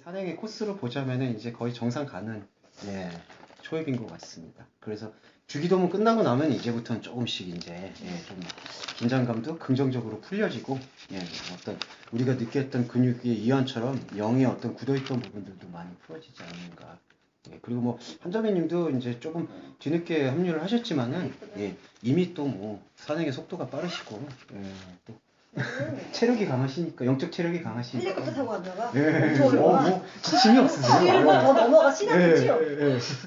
산행의 코스로 보자면은 이제 거의 정상 가는 초입인 것 같습니다. 그래서 주기도문 끝나고 나면 이제부터는 조금씩 이제 좀 긴장감도 긍정적으로 풀려지고 어떤 우리가 느꼈던 근육의 이완처럼 영의 어떤 굳어있던 부분들도 많이 풀어지지 않는가. 그리고 뭐 한자매님도 이제 조금 뒤늦게 합류를 하셨지만은 이미 또 뭐 산행의 속도가 빠르시고 또 체력이 강하시니까 영적 체력이 강하시니까 헬리콥터 타고 갔나 봐. 뭐 지침이 없으세요. 1번 더 넘어가 시나프지요? 그래서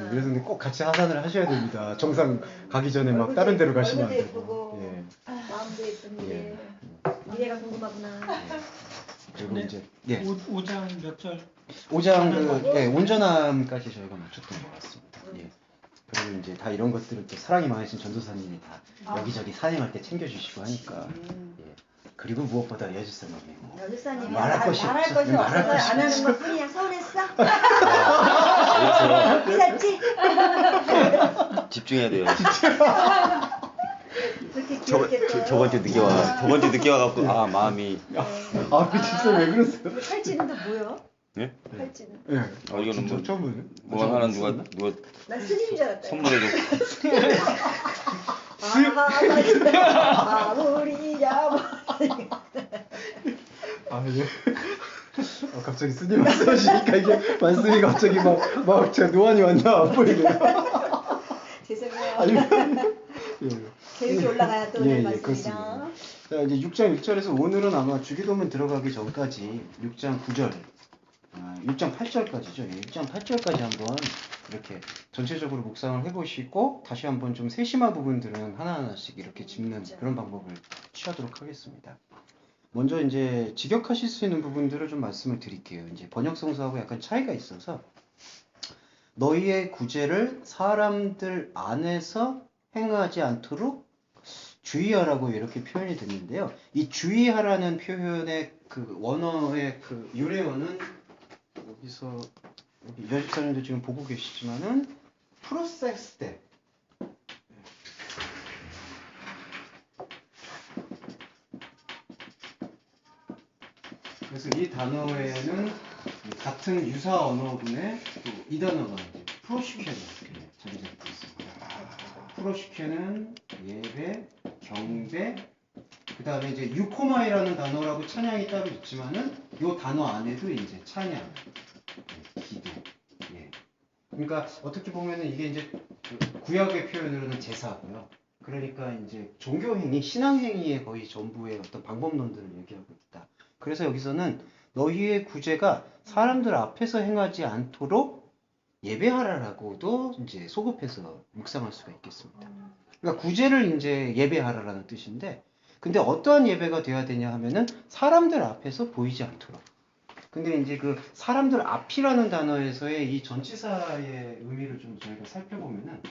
근데 꼭 같이 하산을 하셔야 됩니다. 정상 가기 전에 막 다른 데로 가시면 안 되고. 예쁘고 마음도 예쁜데 미래가 궁금하구나. 그리고 이제 오장 몇 절? 오장 온전함까지 저희가 맞췄던 것 같습니다. 그리고 이제 다 이런 것들은 또 사랑이 많으신 전도사님이 다 여기저기 산행할 때 챙겨주시고 하니까. 그리고 무엇보다 여주사님이 여주사님이 말할 것이 없어서 안 하는 것 뿐이야. 서운했어? 삐졌지? 집중해야 돼요. 그렇게 귀엽게 저번 주 늦게 와갖고 마음이 그 집사 왜 그러세요? 팔찌는 또 뭐야? 예? 팔찌는? 이거는 뭐 처음에는 뭐 하나 누가 난 스님인 줄 알았다. 선물해줘. 갑자기 스님 말씀하시니까 이게 말씀이 갑자기 막 제가 노안이 왔나 안 보이네요. 죄송해요. 계획이 올라가야 또 말씀이랑. 그렇습니다. 자, 이제 6장 1절에서 오늘은 아마 주기도문 들어가기 전까지 6장 9절, 6장 8절까지죠. 6장 8절까지 한번 이렇게 전체적으로 묵상을 해보시고 다시 한번 좀 세심한 부분들은 하나하나씩 이렇게 짚는 그런 방법을 취하도록 하겠습니다. 먼저 이제 직역하실 수 있는 부분들을 좀 말씀을 드릴게요. 이제 번역 성서하고 약간 차이가 있어서 너희의 구제를 사람들 안에서 행하지 않도록 주의하라고 이렇게 표현이 됐는데요. 이 주의하라는 표현의 그 원어의 그 유래어는 여기서 여집사님도 지금 보고 계시지만은 프로세스 때 그래서 이 단어에는 같은 유사 언어군의 또 이 단어가 프로시케는 정의되고 있습니다. 프로시케는 예배, 경배, 그 다음에 이제 유코마이라는 단어라고 찬양이 따로 있지만은 이 단어 안에도 이제 찬양, 기도. 그러니까 어떻게 보면은 이게 이제 구약의 표현으로는 제사고요. 그러니까 이제 종교행위, 신앙행위의 거의 전부의 어떤 방법론들을 얘기하고 있다. 그래서 여기서는 너희의 구제가 사람들 앞에서 행하지 않도록 예배하라라고도 이제 소급해서 묵상할 수가 있겠습니다. 그러니까 구제를 이제 예배하라라는 뜻인데, 근데 어떠한 예배가 되어야 되냐 하면은 사람들 앞에서 보이지 않도록. 근데 이제 그 사람들 앞이라는 단어에서의 이 전치사의 의미를 좀 저희가 살펴보면은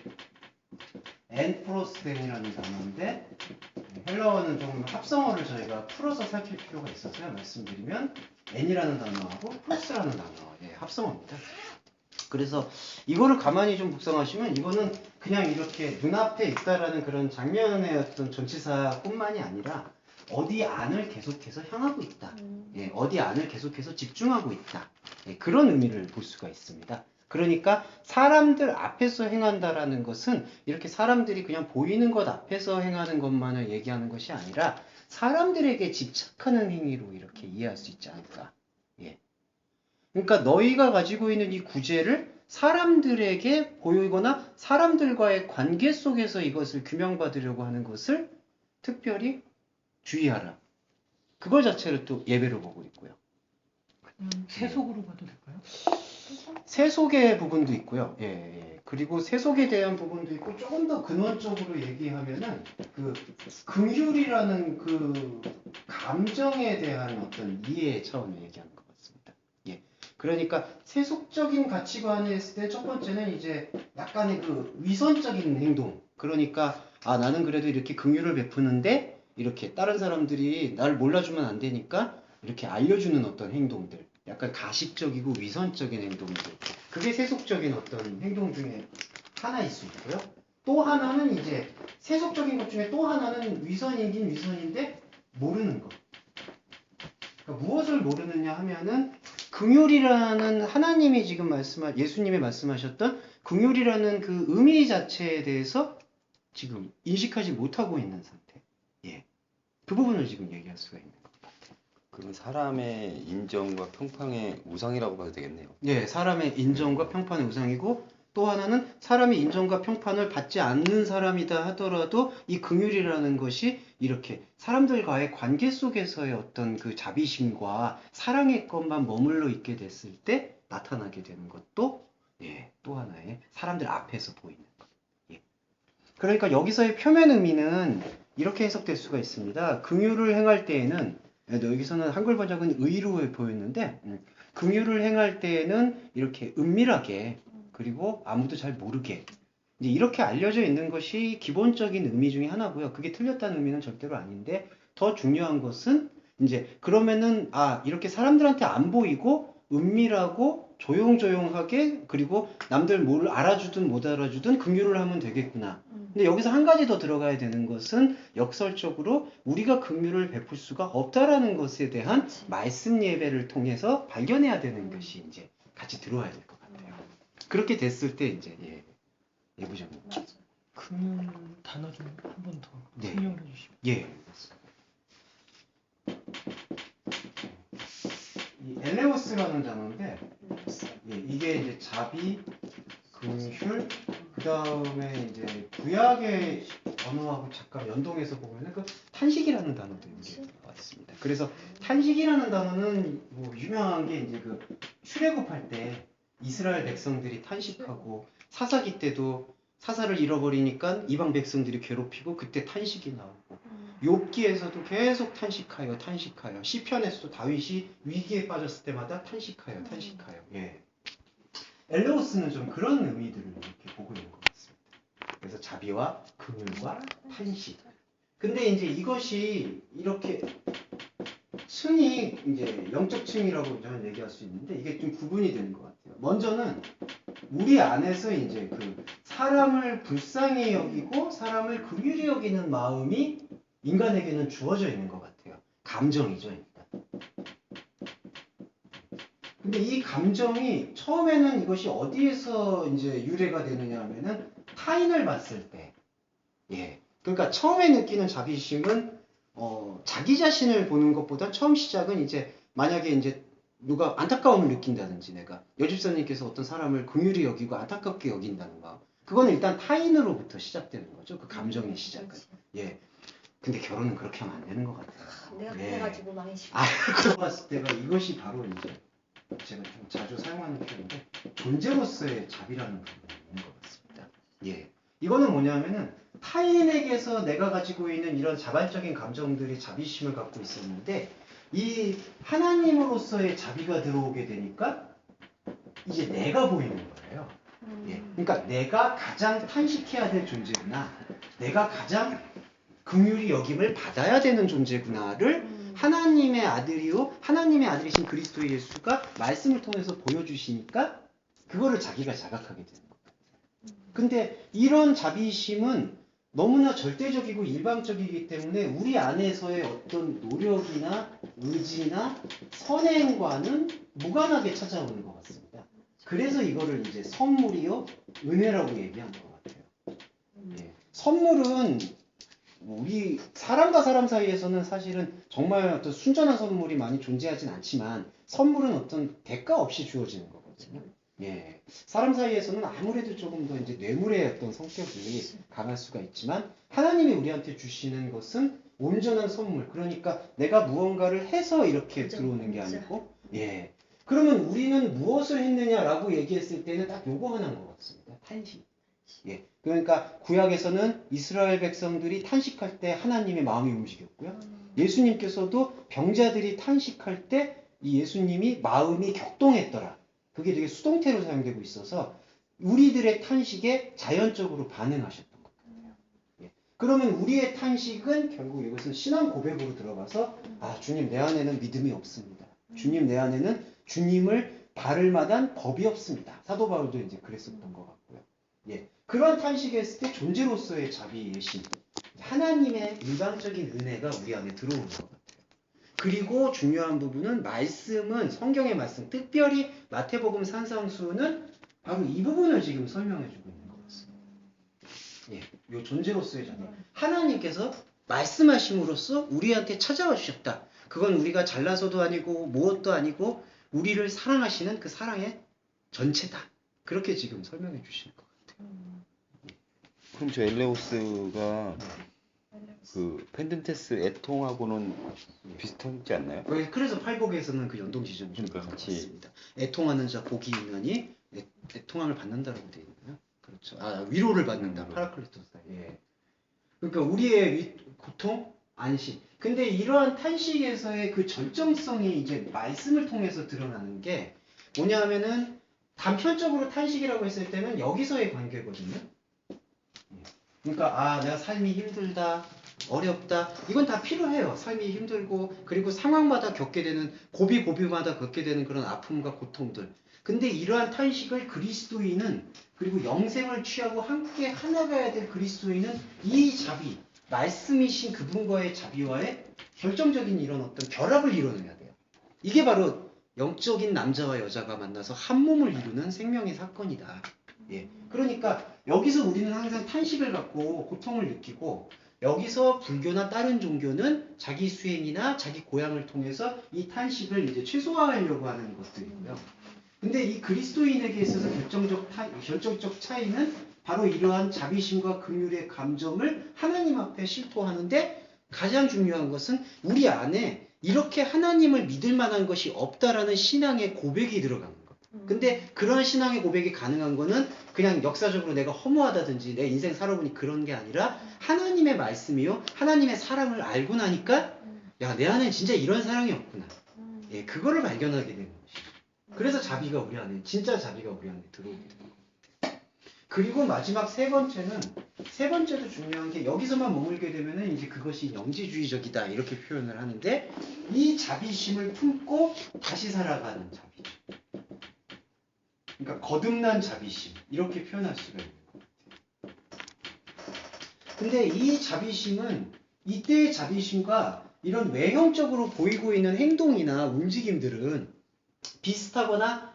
엔프로스덴이라는 단어인데 헬라어는 좀 합성어를 저희가 풀어서 살필 필요가 있어서요. 말씀드리면 n이라는 단어하고 프로스라는 단어의 합성어입니다. 그래서 이거를 가만히 좀 묵상하시면 이거는 그냥 이렇게 눈앞에 있다라는 그런 장면의 어떤 전치사뿐만이 아니라 어디 안을 계속해서 향하고 있다. 어디 안을 계속해서 집중하고 있다. 그런 의미를 볼 수가 있습니다. 그러니까 사람들 앞에서 행한다라는 것은 이렇게 사람들이 그냥 보이는 것 앞에서 행하는 것만을 얘기하는 것이 아니라 사람들에게 집착하는 행위로 이렇게 이해할 수 있지 않을까. 그러니까 너희가 가지고 있는 이 구제를 사람들에게 보이거나 사람들과의 관계 속에서 이것을 규명받으려고 하는 것을 특별히 주의하라. 그걸 자체를 또 예배로 보고 있고요. 세속으로 봐도 될까요? 세속의 부분도 있고요. 그리고 세속에 대한 부분도 있고 조금 더 근원적으로 얘기하면은 그 긍휼이라는 그 감정에 대한 어떤 이해 차원을 얘기하는 것 같습니다. 그러니까 세속적인 가치관에 있을 때 첫 번째는 이제 약간의 그 위선적인 행동. 그러니까 나는 그래도 이렇게 긍휼을 베푸는데 이렇게 다른 사람들이 날 몰라주면 안 되니까 이렇게 알려주는 어떤 행동들. 약간 가식적이고 위선적인 행동들. 그게 세속적인 어떤 행동 중에 하나일 수 있고요. 또 하나는 이제 세속적인 것 중에 또 하나는 위선이긴 위선인데 모르는 것. 그러니까 무엇을 모르느냐 하면은 긍휼이라는 하나님이 지금 예수님이 말씀하셨던 긍휼이라는 그 의미 자체에 대해서 지금 인식하지 못하고 있는 상태. 예. 그 부분을 지금 얘기할 수가 있는 것 같아요. 그럼 사람의 인정과 평판의 우상이라고 봐도 되겠네요. 예, 사람의 인정과 평판의 우상이고 또 하나는 사람이 인정과 평판을 받지 않는 사람이다 하더라도 이 긍휼이라는 것이 이렇게 사람들과의 관계 속에서의 어떤 그 자비심과 사랑의 것만 머물러 있게 됐을 때 나타나게 되는 것도 예, 또 하나의 사람들 앞에서 보이는 것. 예. 그러니까 여기서의 표면 의미는 이렇게 해석될 수가 있습니다. 긍휼을 행할 때에는 여기서는 한글 번역은 의로 보였는데 긍휼을 행할 때에는 이렇게 은밀하게 그리고 아무도 잘 모르게 이제 이렇게 알려져 있는 것이 기본적인 의미 중에 하나고요. 그게 틀렸다는 의미는 절대로 아닌데 더 중요한 것은 이제 그러면은 이렇게 사람들한테 안 보이고 은밀하고 조용조용하게 그리고 남들 뭘 알아주든 못 알아주든 긍휼을 하면 되겠구나. 근데 여기서 한 가지 더 들어가야 되는 것은 역설적으로 우리가 긍휼을 베풀 수가 없다라는 것에 대한 말씀 예배를 통해서 발견해야 되는 것이 이제 같이 들어와야 될 것 같아요. 그렇게 됐을 때 이제 예부장님. 긍휼 단어 좀 한 번 더 네. 설명해 주시면. 예. 이 엘레오스라는 단어인데 이게 이제 자비, 긍휼, 그 다음에 이제 구약의 언어하고 잠깐 연동해서 보면은 그 탄식이라는 단어도 여기 나와 있습니다. 그래서 탄식이라는 단어는 뭐 유명한 게 이제 그 출애굽할 때 이스라엘 백성들이 탄식하고 사사기 때도 사사를 잃어버리니까 이방 백성들이 괴롭히고 그때 탄식이 나오고 욥기에서도 계속 탄식하여 시편에서도 다윗이 위기에 빠졌을 때마다 탄식하여 예. 엘레오스는 좀 그런 의미들을 이렇게 보고 있는 것 같습니다. 그래서 자비와 긍휼과 탄식. 근데 이제 이것이 이렇게 층이 이제 영적 층이라고 저는 얘기할 수 있는데 이게 좀 구분이 되는 것 같아요. 먼저는 우리 안에서 이제 그 사람을 불쌍히 여기고 사람을 긍휼히 여기는 마음이 인간에게는 주어져 있는 것 같아요. 감정이죠, 일단. 근데 이 감정이 처음에는 이것이 어디에서 이제 유래가 되느냐 하면은 타인을 봤을 때, 예. 그러니까 처음에 느끼는 자비심은 자기 자신을 보는 것보다 처음 시작은 이제 만약에 이제 누가 안타까움을 느낀다든지 내가 여집사님께서 어떤 사람을 긍휼히 여기고 안타깝게 여긴다는 마음, 그거는 일단 타인으로부터 시작되는 거죠. 그 감정의 시작은. 예. 근데 결혼은 그렇게 하면 안 되는 것 같아요. 내가 예. 그래가지고 망했어. 그러고 봤을 때가 이것이 바로 이제 제가 좀 자주 사용하는 표현인데 존재로서의 자비라는 부분이 있는 것 같습니다. 예. 이거는 뭐냐면은 타인에게서 내가 가지고 있는 이런 자발적인 감정들이 자비심을 갖고 있었는데 이 하나님으로서의 자비가 들어오게 되니까 이제 내가 보이는 거예요. 예. 그러니까 내가 가장 탄식해야 될 존재구나. 내가 가장 긍휼히 여김을 받아야 되는 존재구나를 하나님의 아들이요 하나님의 아들이신 그리스도 예수가 말씀을 통해서 보여주시니까 그거를 자기가 자각하게 되는 거예요. 근데 이런 자비심은 너무나 절대적이고 일방적이기 때문에 우리 안에서의 어떤 노력이나 의지나 선행과는 무관하게 찾아오는 것 같습니다. 그래서 이거를 이제 선물이요 은혜라고 얘기한 것 같아요. 예. 선물은 우리 사람과 사람 사이에서는 사실은 정말 어떤 순전한 선물이 많이 존재하진 않지만 선물은 어떤 대가 없이 주어지는 거거든요. 예. 사람 사이에서는 아무래도 조금 더 이제 뇌물의 어떤 성격이 강할 수가 있지만 하나님이 우리한테 주시는 것은 온전한 선물. 그러니까 내가 무언가를 해서 이렇게 들어오는 게 아니고 예. 그러면 우리는 무엇을 했느냐라고 얘기했을 때는 딱 요거 하나인 것 같습니다. 탄식. 예. 그러니까 구약에서는 이스라엘 백성들이 탄식할 때 하나님의 마음이 움직였고요. 예수님께서도 병자들이 탄식할 때 이 예수님이 마음이 격동했더라. 그게 되게 수동태로 사용되고 있어서 우리들의 탄식에 자연적으로 반응하셨던 것 같아요. 예. 그러면 우리의 탄식은 결국 이것은 신앙 고백으로 들어가서 주님 내 안에는 믿음이 없습니다. 주님 내 안에는 주님을 바를 만한 법이 없습니다. 사도 바울도 이제 그랬었던 것 같고요. 예. 그런 탄식을 했을 때 존재로서의 자비의 신, 하나님의 일방적인 은혜가 우리 안에 들어오는 것 같아요. 그리고 중요한 부분은 말씀은 성경의 말씀, 특별히 마태복음 산상수는 바로 이 부분을 지금 설명해주고 있는 것 같습니다. 예, 요 존재로서의 자비. 하나님께서 말씀하심으로써 우리한테 찾아와 주셨다. 그건 우리가 잘나서도 아니고 무엇도 아니고 우리를 사랑하시는 그 사랑의 전체다. 그렇게 지금 설명해 주시는 것 같아요. 그럼 저 엘레오스가 그 펜든테스 애통하고는 비슷하지 않나요? 그래서 팔복에서는 그 연동 지점이 좀 그러니까 같이. 같습니다. 애통하는 자 복이 있나니 애통함을 받는다라고 되어 있나요? 그렇죠. 아, 위로를 받는다. 파라클리토스. 예. 그러니까 우리의 고통, 안식. 근데 이러한 탄식에서의 그 절정성이 이제 말씀을 통해서 드러나는 게 뭐냐 하면은 단편적으로 탄식이라고 했을 때는 여기서의 관계거든요. 그러니까 내가 삶이 힘들다, 어렵다. 이건 다 필요해요. 삶이 힘들고 그리고 상황마다 겪게 되는 고비마다 겪게 되는 그런 아픔과 고통들. 근데 이러한 탄식을 그리스도인은 그리고 영생을 취하고 함께 하나가야 될 그리스도인은 이 자비, 말씀이신 그분과의 자비와의 결정적인 이런 어떤 결합을 이뤄내야 돼요. 이게 바로 영적인 남자와 여자가 만나서 한 몸을 이루는 생명의 사건이다. 예. 그러니까 여기서 우리는 항상 탄식을 갖고 고통을 느끼고 여기서 불교나 다른 종교는 자기 수행이나 자기 고향을 통해서 이 탄식을 이제 최소화하려고 하는 것들이고요. 근데 이 그리스도인에게 있어서 결정적 차이는 바로 이러한 자비심과 긍휼의 감정을 하나님 앞에 실토하는데 가장 중요한 것은 우리 안에 이렇게 하나님을 믿을 만한 것이 없다라는 신앙의 고백이 들어가는 것. 근데 그런 신앙의 고백이 가능한 거는 그냥 역사적으로 내가 허무하다든지 내 인생 살아보니 그런 게 아니라 하나님의 말씀이요 하나님의 사랑을 알고 나니까 야, 내 안에 진짜 이런 사랑이 없구나. 예, 그거를 발견하게 되는 것이죠. 그래서 자비가 우리 안에 진짜 자비가 우리 안에 들어오게 되는 거예요. 그리고 마지막 세 번째도 중요한 게 여기서만 머물게 되면은 이제 그것이 영지주의적이다 이렇게 표현을 하는데 이 자비심을 품고 다시 살아가는 자비죠. 그러니까 거듭난 자비심 이렇게 표현할 수가 있는 것 같아요. 근데 이 자비심은 이때의 자비심과 이런 외형적으로 보이고 있는 행동이나 움직임들은 비슷하거나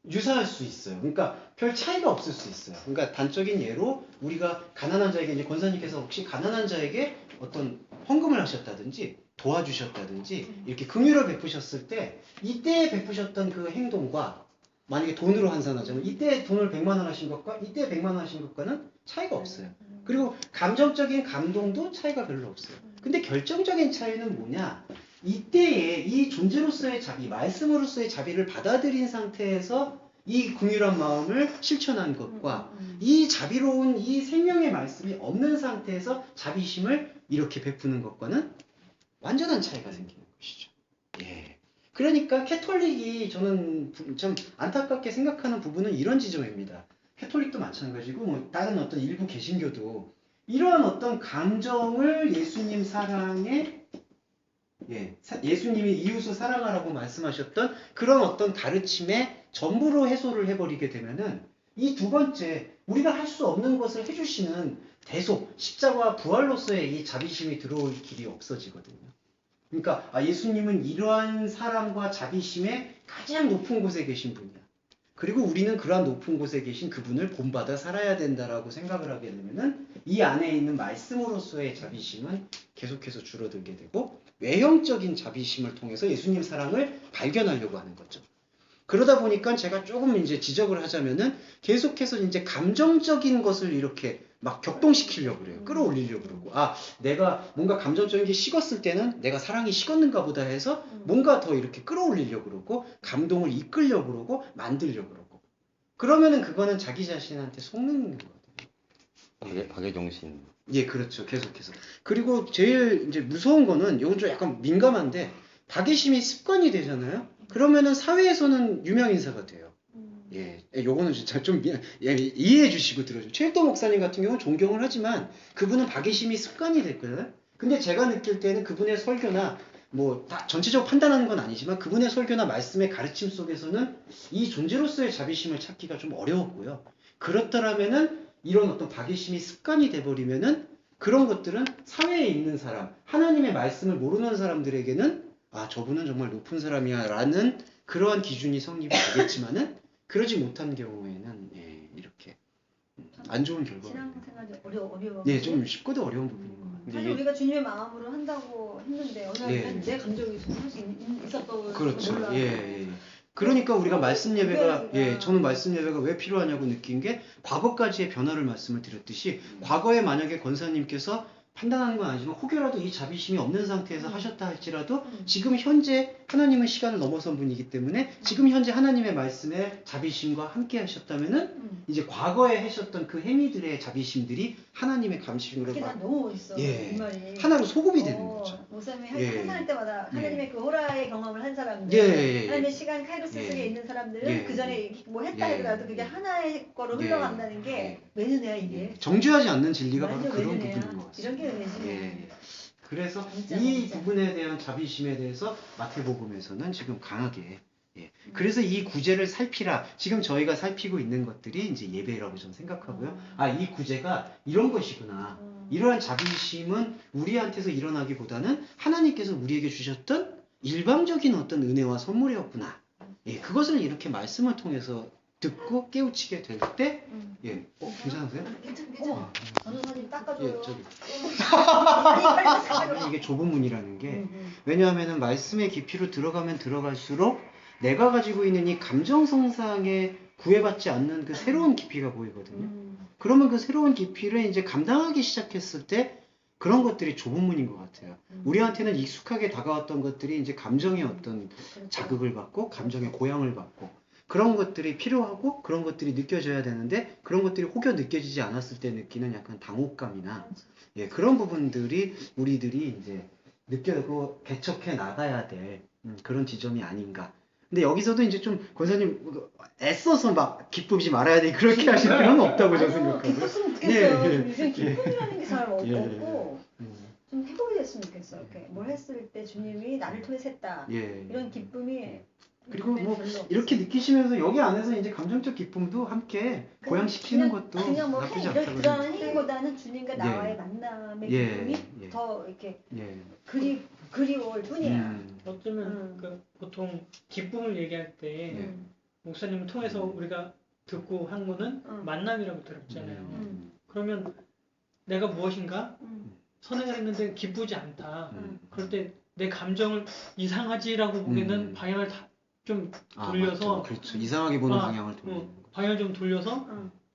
유사할 수 있어요. 그러니까 별 차이가 없을 수 있어요. 그러니까 단적인 예로 우리가 가난한 자에게 이제 권사님께서 혹시 가난한 자에게 어떤 헌금을 하셨다든지 도와주셨다든지 이렇게 긍휼을 베푸셨을 때 이때 베푸셨던 그 행동과 만약에 돈으로 환산하자면 이때 돈을 100만 원 하신 것과 이때 100만 원 하신 것과는 차이가 없어요. 그리고 감정적인 감동도 차이가 별로 없어요. 근데 결정적인 차이는 뭐냐? 이때에 이 존재로서의 자비, 말씀으로서의 자비를 받아들인 상태에서 이 긍휼한 마음을 실천한 것과 이 자비로운 이 생명의 말씀이 없는 상태에서 자비심을 이렇게 베푸는 것과는 완전한 차이가 생기는 것이죠. 예. 그러니까 캐톨릭이 저는 좀 안타깝게 생각하는 부분은 이런 지점입니다. 캐톨릭도 마찬가지고 뭐 다른 어떤 일부 개신교도 이러한 어떤 감정을 예수님 사랑에 예수님이 이웃을 사랑하라고 말씀하셨던 그런 어떤 가르침의 전부로 해소를 해버리게 되면은 이 두 번째 우리가 할 수 없는 것을 해주시는 대속 십자가와 부활로서의 이 자비심이 들어올 길이 없어지거든요. 그러니까 예수님은 이러한 사랑과 자비심의 가장 높은 곳에 계신 분이야. 그리고 우리는 그러한 높은 곳에 계신 그분을 본받아 살아야 된다라고 생각을 하게 되면은 이 안에 있는 말씀으로서의 자비심은 계속해서 줄어들게 되고 외형적인 자비심을 통해서 예수님 사랑을 발견하려고 하는 거죠. 그러다 보니까 제가 조금 이제 지적을 하자면은 계속해서 이제 감정적인 것을 이렇게 막 격동시키려고 그래요. 끌어올리려고 그러고 내가 뭔가 감정적인 게 식었을 때는 내가 사랑이 식었는가 보다 해서 뭔가 더 이렇게 끌어올리려고 그러고 감동을 이끌려고 그러고 만들려고 그러고 그러면은 그거는 자기 자신한테 속는 거거든요. 박애정신. 예, 그렇죠. 계속해서. 그리고 제일 이제 무서운 거는 이건 좀 약간 민감한데 박애심이 습관이 되잖아요. 그러면은 사회에서는 유명 인사가 돼요. 예, 요거는 진짜 좀 이해해 주시고 들어주세요. 최일도 목사님 같은 경우는 존경을 하지만 그분은 박애심이 습관이 됐거든요. 근데 제가 느낄 때는 그분의 설교나 뭐 다 전체적으로 판단하는 건 아니지만 그분의 설교나 말씀의 가르침 속에서는 이 존재로서의 자비심을 찾기가 좀 어려웠고요. 그렇더라면은 이런 어떤 박애심이 습관이 돼버리면은 그런 것들은 사회에 있는 사람, 하나님의 말씀을 모르는 사람들에게는 아 저분은 정말 높은 사람이야라는 그러한 기준이 성립이 되겠지만은 그러지 못한 경우에는 예, 이렇게 안 좋은 결과가 신앙생활이 어려워. 네, 좀 쉽고도 어려운 부분인 것 같아요. 사실 우리가 주님의 마음으로 한다고 했는데 어느 예. 날은 내 감정이 할수 있었던 그렇죠. 몰라. 예, 예. 그러니까 우리가 말씀 예배가 우리가 예, 저는 말씀 예배가 왜 필요하냐고 느낀 게 과거까지의 변화를 말씀을 드렸듯이 과거에 만약에 권사님께서 판단하는 건 아니지만 혹여라도 이 자비심이 없는 상태에서 하셨다 할지라도 지금 현재 하나님은 시간을 넘어선 분이기 때문에 지금 현재 하나님의 말씀에 자비심과 함께 하셨다면은 이제 과거에 하셨던 그 행위들의 자비심들이 하나님의 감심으로 그게 난 너무 멋있어. 예. 이 말이. 하나로 소급이 되는 거죠. 목사님이 예. 행사할 때마다 하나님의 그 호라의 경험을 한 사람들, 예, 예, 예. 하나님의 시간 카이로스 예. 속에 있는 사람들은 예. 그 전에 뭐 했다 예. 하더라도 그게 하나의 거로 예. 흘러간다는 게 매는애야 이게. 정죄하지 않는 진리가 바로 완전 그런 매는애야. 부분인 것 같습니다. 이런 게 매진이야. 예. 그래서 진짜, 이 진짜. 부분에 대한 자비심에 대해서 마태복음에서는 지금 강하게 그래서 이 구제를 살피라. 지금 저희가 살피고 있는 것들이 이제 예배라고 저는 생각하고요. 아, 이 구제가 이런 것이구나. 이러한 자비심은 우리한테서 일어나기보다는 하나님께서 우리에게 주셨던 일방적인 어떤 은혜와 선물이었구나. 예, 그것을 이렇게 말씀을 통해서 듣고 깨우치게 될 때, 예, 괜찮으세요? 어머, 전도사님 닦아줘요. 예, 저기. 아니, 빨리 닦아줘. 이게 좁은 문이라는 게 왜냐하면은 말씀의 깊이로 들어가면 들어갈수록 내가 가지고 있는 이 감정 성상에 구애받지 않는 그 새로운 깊이가 보이거든요. 그러면 그 새로운 깊이를 이제 감당하기 시작했을 때 그런 것들이 좁은 문인 것 같아요. 우리한테는 익숙하게 다가왔던 것들이 이제 감정의 어떤 자극을 받고 감정의 고향을 받고 그런 것들이 필요하고 그런 것들이 느껴져야 되는데 그런 것들이 혹여 느껴지지 않았을 때 느끼는 약간 당혹감이나 예, 그런 부분들이 우리들이 이제 느껴고 개척해 나가야 될 그런 지점이 아닌가. 근데 여기서도 이제 좀 권사님 애써서 막 기쁘지 말아야 돼 그렇게 하실 필요는 없다고 저는 생각하고요. 기뻤으면 좋겠어요. 예, 예, 요즘 기쁨이라는 게 잘 예, 없고 좀 회복이 됐으면 좋겠어. 이렇게 뭘 했을 때 주님이 나를 통해서 했다. 예. 이런 기쁨이 그리고 뭐 별로 없어. 이렇게 느끼시면서 여기 안에서 이제 감정적 기쁨도 함께 고양시키는 것도 그냥 뭐 나쁘지 이런 않다고 그런 생각해요. 행위보다는 주님과 예. 나와의 만남의 예, 기쁨이 예. 더 이렇게 예. 그리울 뿐이야. 어쩌면 그 보통 기쁨을 얘기할 때 예. 목사님을 통해서 우리가 듣고 한 거는 만남이라고 들었잖아요. 그러면 내가 무엇인가 선행을 했는데 기쁘지 않다. 그럴 때 내 감정을 이상하지라고 보기에는 방향을 좀 돌려서 맞죠. 그렇죠. 이상하게 보는 방향을 돌리는 거. 방향을 좀 돌려서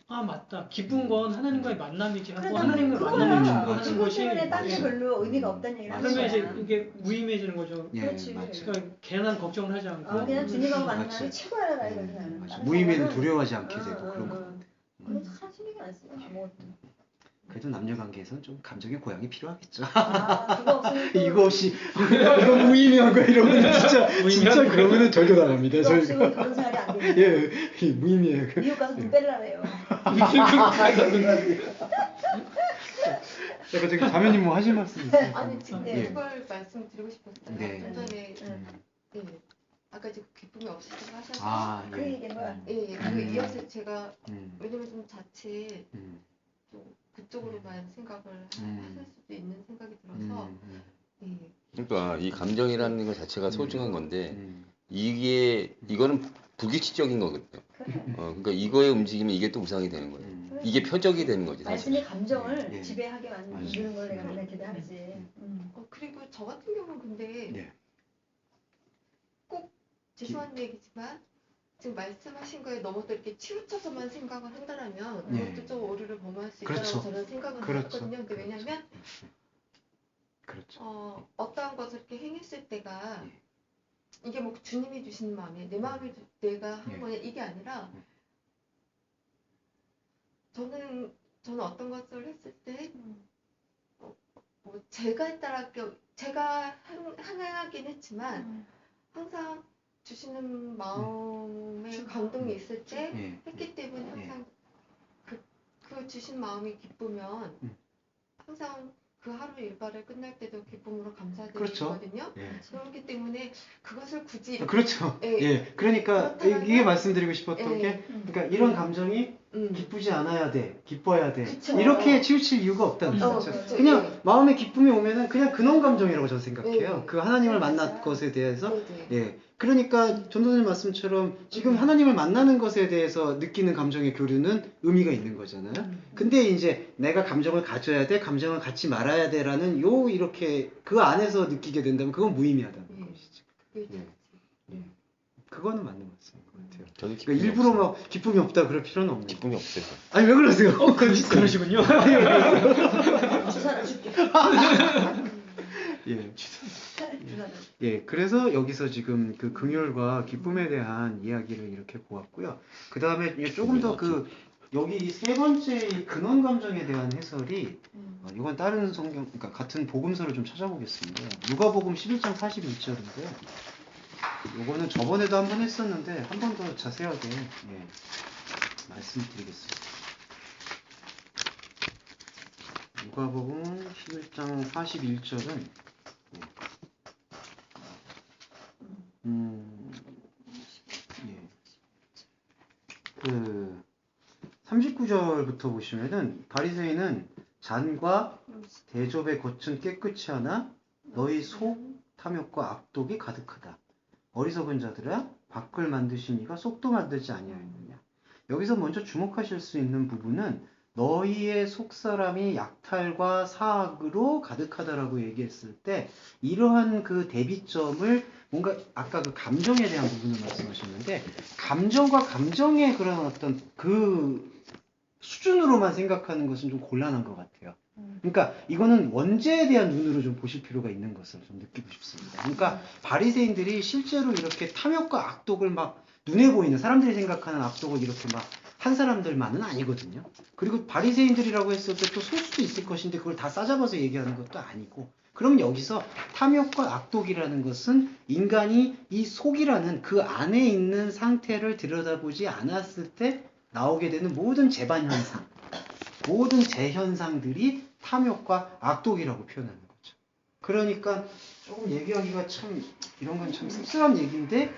아 맞다. 기쁜 건 하나님과의 만남이지 하고 그러다 하나님과 그거야. 만남을 맞아. 하는 기쁨 것이 때문에 딴 게 예. 별로 의미가 없다는 얘기를 하는 그러면 거야. 이제 이게 무의미해지는 거죠. 예, 그렇지. 맞죠. 그러니까 괜한 걱정을 하지 않고 그냥 주님하고 맞죠. 만남이 최고야 나 이거지 나는. 맞아. 다른 무의미에는 거는 두려워하지 않게 되고 그런 거. 그래서 사 신경이 안 쓰여 아무것도. 그래도 남녀 관계에서는 좀 감정의 고양이 필요하겠죠. 그거 없으면 또 이거 없이 이거 무의미한 거 이러면 진짜 그러면은 절교 당합니다. 그거 저희가. 없으면 결혼 생활이 안 되니까. 예, 무의미해요. 미국 가서 눈 빼려래요. 약간 저기 자매님 뭐 하실 말씀 있어요? 아니 지금 네. 그걸 말씀드리고 싶었어요. 네. 좀 전에 예, 아까 지금 기쁨이 없으시다고 하셔서 그 얘기인 거야. 예, 예, 그 이어서 제가 음, 왜냐면 좀 자칫 음, 좀 그쪽으로만 생각을 하실 수도 있는 생각이 들어서 음, 예, 그러니까 이 감정이라는 것 자체가 소중한 건데 음. 이거는 불규칙적인 거거든요. 그러니까 이거에 움직이면 이게 또 우상이 되는 거예요. 이게 표적이 되는 거지 사실. 말씀의 감정을 예. 지배하게 만드는 걸 내가 맨날 기대하지. 그리고 저 같은 경우는 근데 네. 꼭 죄송한 얘기지만 지금 말씀하신 거에 너무 또 이렇게 치우쳐서만 생각을 한다라면 네. 그것도 좀 오류를 범할 수 그렇죠. 있다고 저는 생각을 그렇죠. 하거든요. 근데 왜냐면 그렇죠. 어떠한 것을 이렇게 행했을 때가 이게 뭐 주님이 주신 마음이에요. 내 마음이 내가 한 거냐 이게 아니라 저는 어떤 것을 했을 때 뭐 제가 따라 제가 항해하긴 했지만 항상 주시는 마음에 감동이 있을 때 예. 했기 때문에 항상 그 주신 마음이 기쁘면 항상 그 하루 일과를 끝날 때도 기쁨으로 감사드리거든요. 예. 그렇기 때문에 그것을 굳이 그렇죠. 예. 예. 그러니까 그렇다면 이게 말씀드리고 싶었던 예. 게, 그러니까 이런 감정이 기쁘지 않아야 돼, 기뻐야 돼. 그쵸. 이렇게 치우칠 이유가 없다는 거죠. 그쵸. 그냥 예. 마음에 기쁨이 오면은 그냥 근원 감정이라고 저는 생각해요. 네. 그 하나님을 네, 만난 맞아요. 것에 대해서. 네. 예. 그러니까 전도사님 말씀처럼 지금 하나님을 만나는 것에 대해서 느끼는 감정의 교류는 의미가 있는 거잖아요. 근데 이제 내가 감정을 가져야 돼, 감정을 갖지 말아야 돼라는 이렇게 그 안에서 느끼게 된다면 그건 무의미하다는 예. 것이죠. 그게 예. 그거는 맞는 말씀인 것 같아요. 저는 그러니까 일부러 막 기쁨이 없다 그럴 필요는 없네요. 기쁨이 없어요. 아니 왜 그러세요? 그러시군요. 주사를 줄게. 예. 주사를. 예, 그래서 여기서 지금 그 긍휼과 기쁨에 대한 이야기를 이렇게 보았고요. 그 다음에 조금 더 여기 이 세 번째 이 근원 감정에 대한 해설이 이건 다른 성경, 그러니까 같은 복음서를 좀 찾아보겠습니다. 누가복음 11장 41절인데요. 요거는 저번에도 한 번 했었는데 한 번 더 자세하게 말씀드리겠습니다. 누가복음 11장 41절은 그 39절부터 보시면은 바리새인은 잔과 대접의 겉은 깨끗이 하나 너희 속 탐욕과 악독이 가득하다. 어리석은 자들아 밖을 만드신 이가 속도 만들지 아니하였느냐. 여기서 먼저 주목하실 수 있는 부분은 너희의 속사람이 약탈과 사악으로 가득하다라고 얘기했을 때 이러한 그 대비점을 뭔가 아까 그 감정에 대한 부분을 말씀하셨는데 감정과 감정의 그런 어떤 그 수준으로만 생각하는 것은 좀 곤란한 것 같아요. 그러니까 이거는 원죄에 대한 눈으로 좀 보실 필요가 있는 것을 좀 느끼고 싶습니다. 그러니까 바리새인들이 실제로 이렇게 탐욕과 악독을 막 눈에 보이는 사람들이 생각하는 악독을 이렇게 막 한 사람들만은 아니거든요. 그리고 바리새인들이라고 했을 때 또 소수도 있을 것인데 그걸 다 싸잡아서 얘기하는 것도 아니고 그럼 여기서 탐욕과 악독이라는 것은 인간이 이 속이라는 그 안에 있는 상태를 들여다보지 않았을 때 나오게 되는 모든 재반 현상, 모든 재현상들이 탐욕과 악독이라고 표현하는 거죠. 그러니까 조금 얘기하기가 참 이런 건 참 씁쓸한 얘기인데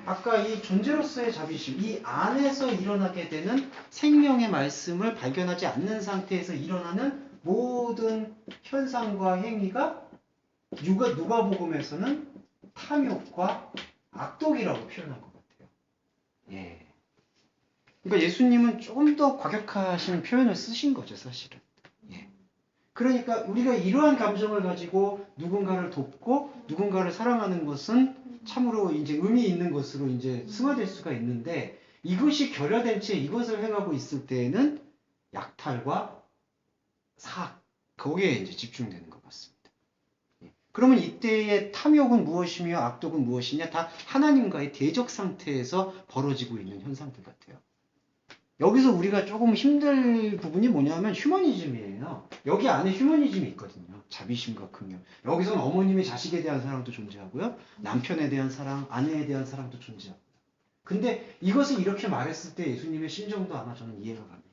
아까 이 존재로서의 자비심, 이 안에서 일어나게 되는 생명의 말씀을 발견하지 않는 상태에서 일어나는 모든 현상과 행위가 누가복음에서는 탐욕과 악독이라고 표현한 것 같아요. 예. 그러니까 예수님은 조금 더 과격하신 표현을 쓰신 거죠, 사실은. 예. 그러니까 우리가 이러한 감정을 가지고 누군가를 돕고 누군가를 사랑하는 것은 참으로 이제 의미 있는 것으로 이제 승화될 수가 있는데 이것이 결여된 채 이것을 행하고 있을 때에는 약탈과 사악, 거기에 이제 집중되는 것 같습니다. 예. 그러면 이때의 탐욕은 무엇이며 악독은 무엇이냐? 다 하나님과의 대적 상태에서 벌어지고 있는 현상들 같아요. 여기서 우리가 조금 힘들 부분이 뭐냐면 휴머니즘이에요. 여기 안에 휴머니즘이 있거든요. 자비심과 긍휼. 여기서는 어머님의 자식에 대한 사랑도 존재하고요. 남편에 대한 사랑, 아내에 대한 사랑도 존재합니다. 근데 이것을 이렇게 말했을 때 예수님의 심정도 아마 저는 이해가 갑니다.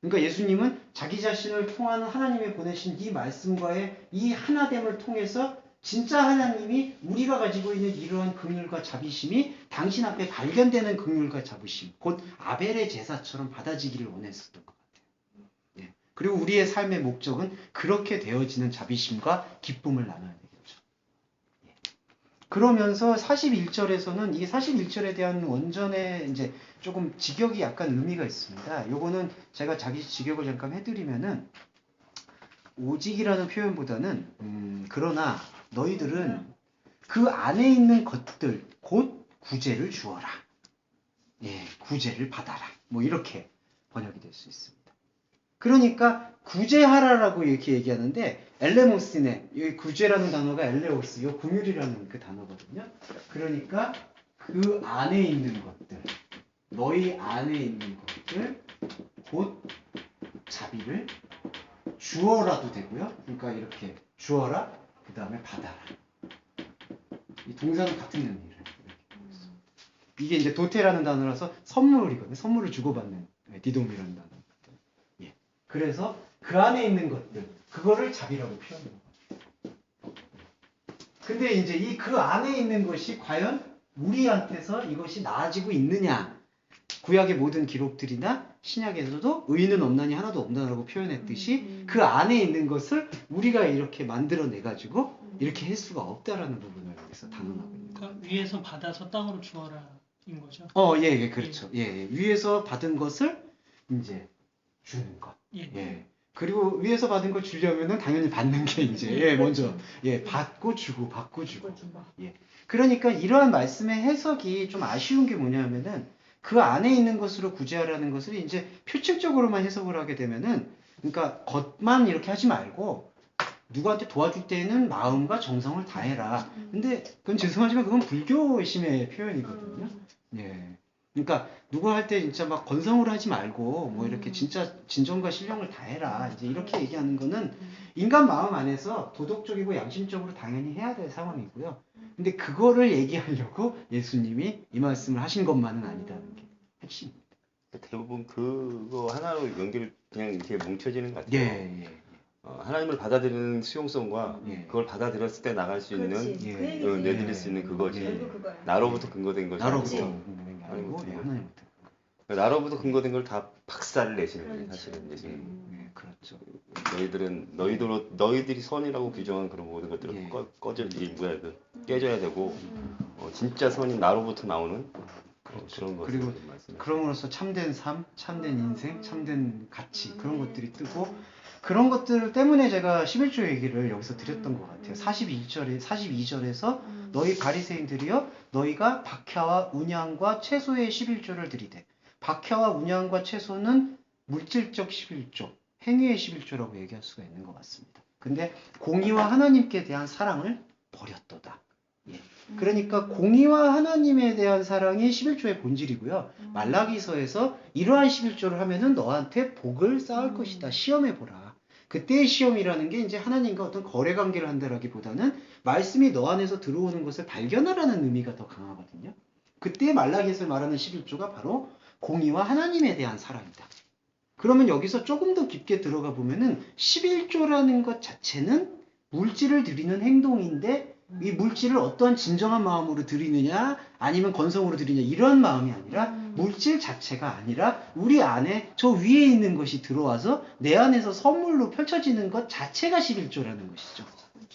그러니까 예수님은 자기 자신을 통하는 하나님이 보내신 이 말씀과의 이 하나됨을 통해서 진짜 하나님이 우리가 가지고 있는 이러한 긍휼과 자비심이 당신 앞에 발견되는 긍휼과 자비심, 곧 아벨의 제사처럼 받아지기를 원했었던 것 같아요. 예. 그리고 우리의 삶의 목적은 그렇게 되어지는 자비심과 기쁨을 나눠야 되겠죠. 예. 그러면서 41절에서는 이 41절에 대한 원전의 이제 조금 직역이 약간 의미가 있습니다. 요거는 제가 자기 직역을 잠깐 해드리면은 오직이라는 표현보다는 그러나 너희들은 그 안에 있는 것들 곧 구제를 주어라. 예, 구제를 받아라. 뭐 이렇게 번역이 될 수 있습니다. 그러니까 구제하라라고 이렇게 얘기하는데 엘레모스네, 여기 구제라는 단어가 엘레오스, 요 긍휼이라는 그 단어거든요. 그러니까 그 안에 있는 것들, 너희 안에 있는 것들 곧 자비를 주어라도 되고요. 그러니까 이렇게 주어라, 그 다음에 받아라. 이 동사는 같은 의미를 이렇게 보고 있습니다. 이게 이제 도테라는 단어라서 선물이거든요. 선물을 주고받는 디돔이라는 단어. 예. 그래서 그 안에 있는 것들, 그거를 자비라고 표현하는 거죠. 근데 이제 이 그 안에 있는 것이 과연 우리한테서 이것이 나아지고 있느냐? 구약의 모든 기록들이나 신약에서도 의인은 없나니 하나도 없나라고 표현했듯이 그 안에 있는 것을 우리가 이렇게 만들어내 가지고 이렇게 할 수가 없다라는 부분을 여기서 단언하고 있는 거예요. 그러니까 위에서 받아서 땅으로 주어라인 거죠. 예, 그렇죠. 예. 위에서 받은 것을 이제 주는 것. 예. 예. 그리고 위에서 받은 걸 주려면은 당연히 받는 게 이제 먼저 받고 주고 받고 주고. 예. 그러니까 이러한 말씀의 해석이 좀 아쉬운 게 뭐냐면은 그 안에 있는 것으로 구제하라는 것을 이제 표층적으로만 해석을 하게 되면은 그러니까 겉만 이렇게 하지 말고 누구한테 도와줄 때는 마음과 정성을 다해라. 근데 그건 죄송하지만 그건 불교심의 표현이거든요. 예. 그러니까 누구 할 때 진짜 막 건성으로 하지 말고 뭐 이렇게 진짜 진정과 신령을 다해라. 이제 이렇게 얘기하는 거는 인간 마음 안에서 도덕적이고 양심적으로 당연히 해야 될 상황이고요. 근데 그거를 얘기하려고 예수님이 이 말씀을 하신 것만은 아니다는 게 핵심입니다. 대부분 그거 하나로 연결 그냥 이렇게 뭉쳐지는 것 같아요. 예. 하나님을 받아들이는 수용성과 그걸 받아들였을 때 나갈 수 있는 내드릴 수 있는 그거지. 나로부터 근거된 것이 나로부터 아니고 근거된 게 아니고 하나님부터. 나로부터 근거된 걸 다 박살을 내시는 거예요. 사실은 예수님. 그렇죠. 너희들이 선이라고 규정한 그런 모든 것들은 깨져야 되고 진짜 선이 나로부터 나오는 그런 것을 그리고 말씀하시죠. 그럼으로써 참된 삶, 참된 인생, 참된 가치 그런 것들이 뜨고 그런 것들 때문에 제가 11조 얘기를 여기서 드렸던 것 같아요. 42절에서 너희 바리새인들이여 너희가 박야와 운양과 채소의 11조를 드리되 박야와 운양과 채소는 물질적 11조, 행위의 11조라고 얘기할 수가 있는 것 같습니다. 근데 공의와 하나님께 대한 사랑을 버렸도다. 예. 그러니까 공의와 하나님에 대한 사랑이 11조의 본질이고요. 말라기서에서 이러한 11조를 하면은 너한테 복을 쌓을 것이다. 시험해보라. 그때의 시험이라는 게 이제 하나님과 어떤 거래 관계를 한다라기보다는 말씀이 너 안에서 들어오는 것을 발견하라는 의미가 더 강하거든요. 그때 말라기에서 말하는 11조가 바로 공의와 하나님에 대한 사랑이다. 그러면 여기서 조금 더 깊게 들어가 보면은 11조라는 것 자체는 물질을 드리는 행동인데 이 물질을 어떠한 진정한 마음으로 드리느냐 아니면 건성으로 드리느냐 이런 마음이 아니라 물질 자체가 아니라 우리 안에 저 위에 있는 것이 들어와서 내 안에서 선물로 펼쳐지는 것 자체가 11조라는 것이죠.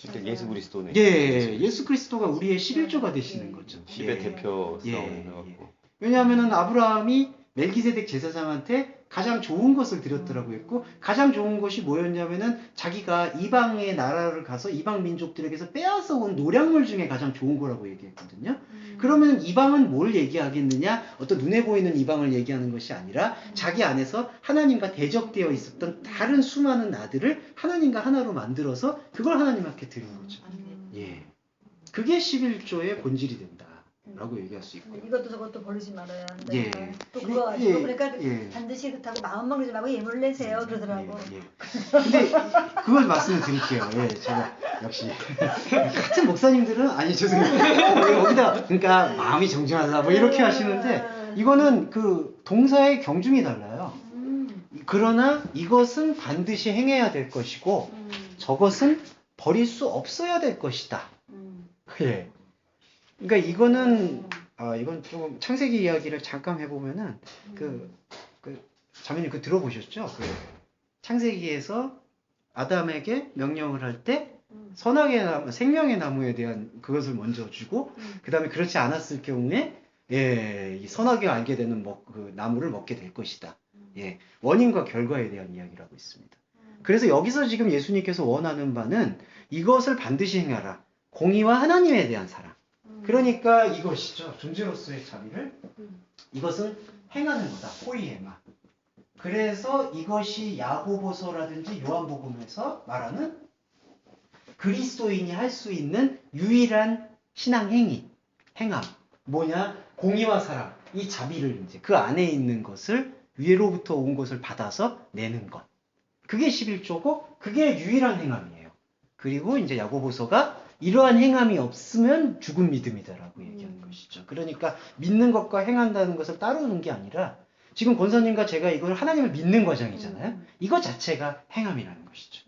그러니까 예수 그리스도네. 예수 그리스도가 우리의 11조가 되시는 거죠. 10의 대표성을 해갖고. 왜냐하면 아브라함이 멜기세덱 제사장한테 가장 좋은 것을 드렸더라고 했고 가장 좋은 것이 뭐였냐면은 자기가 이방의 나라를 가서 이방 민족들에게서 빼앗아 온 노략물 중에 가장 좋은 거라고 얘기했거든요. 그러면 이방은 뭘 얘기하겠느냐? 어떤 눈에 보이는 이방을 얘기하는 것이 아니라 자기 안에서 하나님과 대적되어 있었던 다른 수많은 나들을 하나님과 하나로 만들어서 그걸 하나님 앞에 드린 거죠. 예, 그게 11조의 본질이 된다. 라고 얘기할 수 있고 이것도 저것도 버리지 말아야 한다. 예. 또 그거 가지고 그러니까 반드시 그렇다고 마음만 그러지 말고 예물 내세요 그러더라고. 근데 그걸 말씀을 드릴게요. 제가 역시 같은 목사님들은 아니 죄송해요. 여기다 그러니까 마음이 정중하다 뭐 이렇게 하시는데 이거는 그 동사의 경중이 달라요. 그러나 이것은 반드시 행해야 될 것이고 저것은 버릴 수 없어야 될 것이다. 예. 그러니까 이거는 이건 좀 창세기 이야기를 잠깐 해보면은 자매님 들어보셨죠? 창세기에서 아담에게 명령을 할 때 선악의 나무, 생명의 나무에 대한 그것을 먼저 주고 그 다음에 그렇지 않았을 경우에 이 선악을 알게 되는 그 나무를 먹게 될 것이다. 원인과 결과에 대한 이야기를 하고 있습니다. 그래서 여기서 지금 예수님께서 원하는 바는 이것을 반드시 행하라. 공의와 하나님에 대한 사랑. 그러니까 이것이죠. 존재로서의 자비를 이것은 행하는 거다. 포이에마. 그래서 이것이 야고보서라든지 요한복음에서 말하는 그리스도인이 할 수 있는 유일한 신앙 행위, 행함. 뭐냐? 공의와 사랑. 이 자비를 이제 그 안에 있는 것을 위로부터 온 것을 받아서 내는 것. 그게 11조고 그게 유일한 행함이에요. 그리고 이제 야고보서가 이러한 행함이 없으면 죽은 믿음이다라고 얘기하는 것이죠. 그러니까 믿는 것과 행한다는 것을 따로 두는 게 아니라 지금 권사님과 제가 이걸 하나님을 믿는 과정이잖아요. 이거 자체가 행함이라는 것이죠.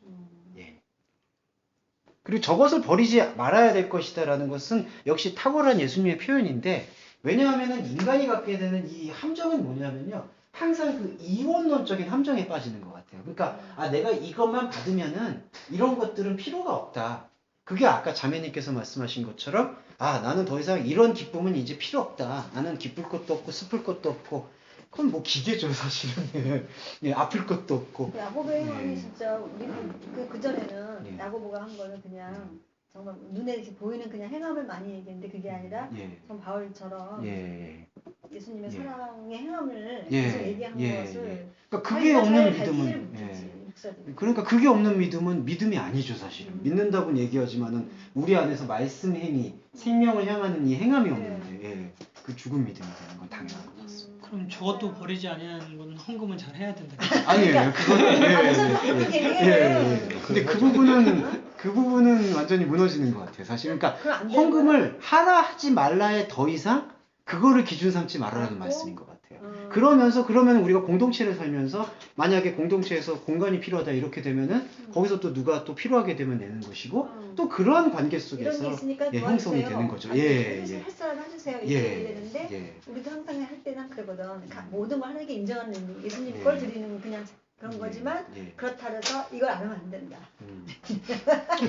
그리고 저것을 버리지 말아야 될 것이다라는 것은 역시 탁월한 예수님의 표현인데 왜냐하면은 인간이 갖게 되는 이 함정은 뭐냐면요. 항상 그 이원론적인 함정에 빠지는 것 같아요. 그러니까 내가 이것만 받으면은 이런 것들은 필요가 없다. 그게 아까 자매님께서 말씀하신 것처럼 나는 더 이상 이런 기쁨은 이제 필요 없다. 나는 기쁠 것도 없고 슬플 것도 없고 그건 뭐 기계죠 사실은. 예, 아플 것도 없고. 야고보의 행함이 예. 진짜 우리는 그 전에는 예. 야고보가 한 거는 그냥 정말 눈에 이렇게 보이는 그냥 행함을 많이 얘기했는데 그게 아니라 예. 전 바울처럼 예. 예수님의 예. 사랑의 행함을 예. 계속 얘기한 예. 것을 그러니까 그게 자기가 없는 잘 갈지를 믿음은 못했지, 목사들이. 그러니까 그게 없는 믿음은 믿음이 아니죠 사실은. 믿는다고는 얘기하지만은 우리 안에서 말씀 행위, 생명을 향하는 이 행함이 없는데 예. 그 죽은 믿음이 되는 건 당연한 것 같습니다. 그럼 저것도 버리지 아니하는 거는 헌금은 잘 해야 된다. 아니에요. 그거는 예. 근데 그 부분은 완전히 무너지는 것 같아요. 사실 그러니까 그럼 안 되는 헌금을 하라 하지 말라에 더 이상 그거를 기준 삼지 말라는 맞고. 말씀인 것 같아요. 그러면 우리가 공동체를 살면서 만약에 공동체에서 공간이 필요하다 이렇게 되면은 거기서 또 누가 또 필요하게 되면 내는 것이고 또 그런 관계 이런 게 속에서 있으니까 예, 형성이 되는 거죠. 해주세요. 할 사람 해주세요. 이렇게 예. 되는데 예. 우리도 항상 할 때는 그러거든. 모든 걸 하나님께 인정하는 예수님 걸 드리는 그냥 그런 거지만 예. 그렇다 해서 이걸 안 하면 안 된다. 예.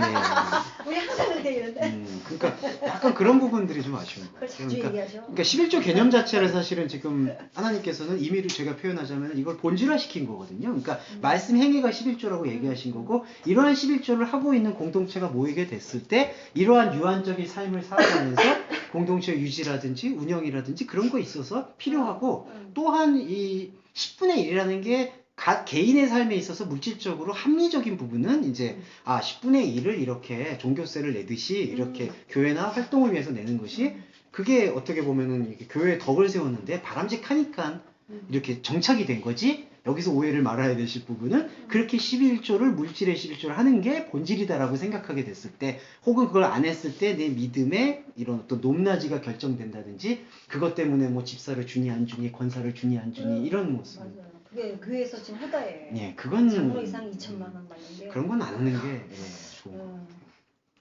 우리 항상 그렇게 얘기하는데 그러니까 약간 그런 부분들이 좀 아쉬운 것 그걸 같아요. 자주 얘기하셔. 그러니까 11조 개념 자체를 사실은 지금 하나님께서는 임의로 제가 표현하자면 이걸 본질화 시킨 거거든요. 그러니까 말씀 행위가 11조라고 얘기하신 거고 이러한 11조를 하고 있는 공동체가 모이게 됐을 때 이러한 유한적인 삶을 살아가면서 공동체 유지라든지 운영이라든지 그런 거 있어서 필요하고 또한 이 10분의 1이라는 게 각 개인의 삶에 있어서 물질적으로 합리적인 부분은 이제 10분의 1을 이렇게 종교세를 내듯이 이렇게 교회나 활동을 위해서 내는 것이 그게 어떻게 보면은 이렇게 교회에 덕을 세웠는데 바람직하니까 이렇게 정착이 된 거지. 여기서 오해를 말아야 되실 부분은 그렇게 11조를 물질의 11조를 하는 게 본질이다라고 생각하게 됐을 때 혹은 그걸 안 했을 때 내 믿음의 이런 어떤 높낮이가 결정된다든지 그것 때문에 뭐 집사를 주니 안 주니 권사를 주니 안 주니 이런 모습. 맞아요. 그게 교회에서 지금 허다해. 예, 그건 장로 이상 2천만 원 받는데. 그런 건 안 하는 게 좋은 거.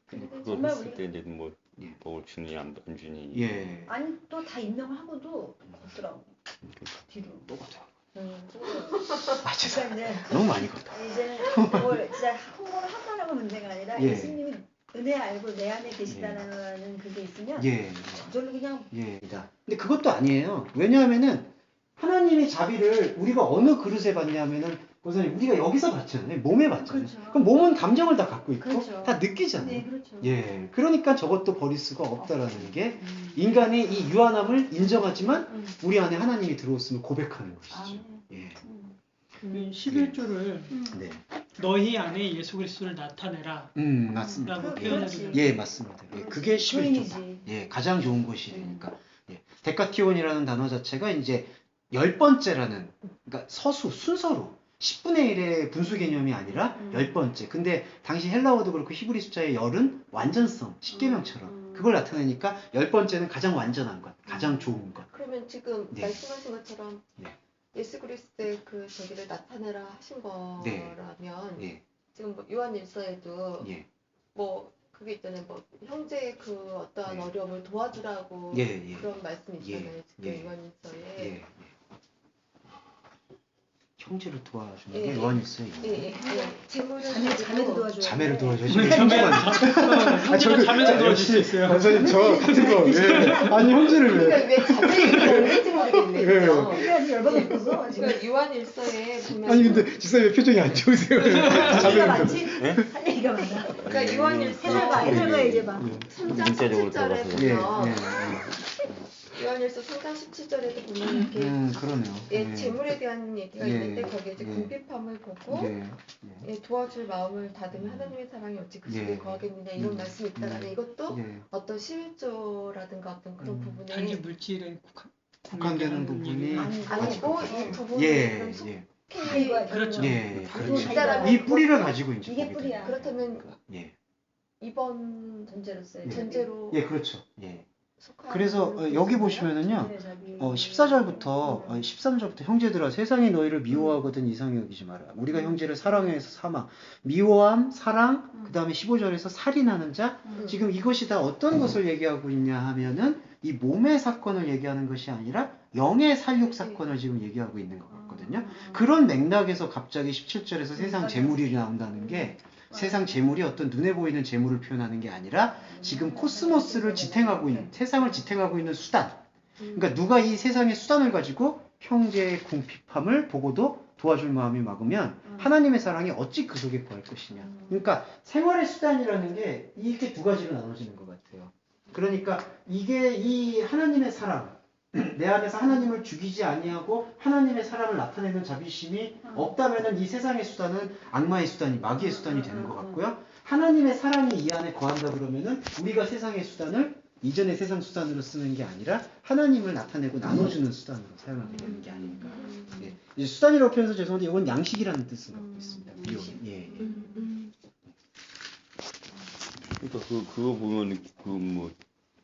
근데 그거 정말 했을 우리- 때 이제 뭐 예. 뭘 주니 안 주니 예. 아니 또 다 임명을 하고도 걷더라고. 뒤로. 또 걷어. 그러니까 죄송합니다. 이제 너무 많이 걷다. 이제 뭘 진짜 홍보를 한다라고 문제가 아니라 예. 예수님이 은혜 알고 내 안에 계시다라는 그게 있으면 예. 저절로 그냥 예. 근데 그것도 아니에요. 왜냐하면은 하나님의 자비를 우리가 어느 그릇에 받냐면은 고사님 우리가 여기서 받잖아요. 몸에 받잖아요. 그렇죠. 그럼 몸은 감정을 다 갖고 있고 그렇죠. 다 느끼잖아요. 네 그렇죠. 예. 그러니까 저것도 버릴 수가 없다라는 게 인간의 이 유한함을 인정하지만 우리 안에 하나님이 들어왔음을 고백하는 것이죠. 아, 예. 11조를 네. 너희 안에 예수 그리스도를 나타내라 맞습니다. 라고 그- 표현하고 그렇지. 있는 예, 맞습니다. 예, 그게 11조다. 교인이지. 예, 가장 좋은 것이 되니까. 예, 데카티온이라는 단어 자체가 이제 10번째라는, 그러니까 서수, 순서로 10분의 1의 분수 개념이 아니라 10번째. 근데 당시 헬라어도 그렇고 히브리 숫자의 10은 완전성, 10계명처럼 그걸 나타내니까 10번째는 가장 완전한 것, 가장 좋은 것. 그러면 지금 네. 말씀하신 것처럼 네. 예수 그리스도의 그 저기를 나타내라 하신 네. 거라면 예, 지금 뭐 요한일서에도 예, 뭐 그게 있잖아요. 뭐 형제의 그 어떠한 네. 어려움을 도와주라고 예, 예. 그런 말씀이 있잖아요. 예, 지금 예. 요한일서에. 예. 형제를 도와주는 예, 게 예. 요한일서에 예, 예, 예. 재물을 자매도 도와줘야 자매를 돼. 도와주시면 형제가 자매를 도와줄 수 있어요. 선생님 저 같은 거 예. 아니 형제를 그러니까 왜 자매를 도와주는지 모르겠네. 그죠? 그래야지 열받았어 지금. 그러니까 요한일서에 보면 아니 근데 집사님 표정이 안 좋으세요. 얘기가 자매를 많지? 할 얘기가 많아. 그러니까 요한일서 해설가 해설가 얘기해봐. 3장 문자적으로 17절에 들어가서. 예, 보면 예, 요한일서 3장 17절에도 보면 이렇게 그러네요. 예, 재물에 대한 얘기가 예, 있는데 거기에 이제 예. 궁핍함을 보고 예, 예, 도와줄 마음을 다듬은 하나님의 사랑이 어찌 그 속에 예. 거하겠느냐 이런 말씀이 있다라는 이것도 예. 어떤 11조라든가 어떤 그런 부분에 단지 물질에 국한되는 부분이 아니고 이 부분이 예, 좀 예, 속해 그렇죠. 예, 또 그렇죠. 사람- 이 뿌리를 가지고 이제 이게 보게 뿌리야. 됩니다. 그렇다면 예, 이번 전제로서의 예. 전제로 예, 그렇죠. 예. 속하는 그래서 여기 보시면은요. 14절부터 13절부터 형제들아 세상이 너희를 미워하거든 이상히 여기지 마라. 우리가 형제를 사랑해서 삼아. 미워함, 사랑, 그 다음에 15절에서 살인하는 자. 지금 이것이 다 어떤 것을 얘기하고 있냐 하면은 이 몸의 사건을 얘기하는 것이 아니라 영의 살육 사건을 지금 얘기하고 있는 것 같거든요. 그런 맥락에서 갑자기 17절에서 세상 재물이 나온다는 게 세상 재물이 어떤 눈에 보이는 재물을 표현하는 게 아니라 지금 코스모스를 지탱하고 있는, 세상을 지탱하고 있는 수단. 그러니까 누가 이 세상의 수단을 가지고 형제의 궁핍함을 보고도 도와줄 마음이 막으면 하나님의 사랑이 어찌 그 속에 거할 것이냐. 그러니까 생활의 수단이라는 게 이렇게 두 가지로 나눠지는 것 같아요. 그러니까 이게 이 하나님의 사랑, 내 안에서 하나님을 죽이지 아니하고 하나님의 사랑을 나타내는 자비심이 없다면은 이 세상의 수단은 악마의 수단이, 마귀의 수단이 되는 것 같고요. 하나님의 사랑이 이 안에 거한다 그러면은 우리가 세상의 수단을 이전의 세상 수단으로 쓰는 게 아니라 하나님을 나타내고 나눠주는 수단으로 사용하게 되는 게 아닌가. 예. 이제 수단이라고 표현해서 죄송한데 이건 양식이라는 뜻을 갖고 있습니다. 비용. 예. 그러니까 그거 보면 그 뭐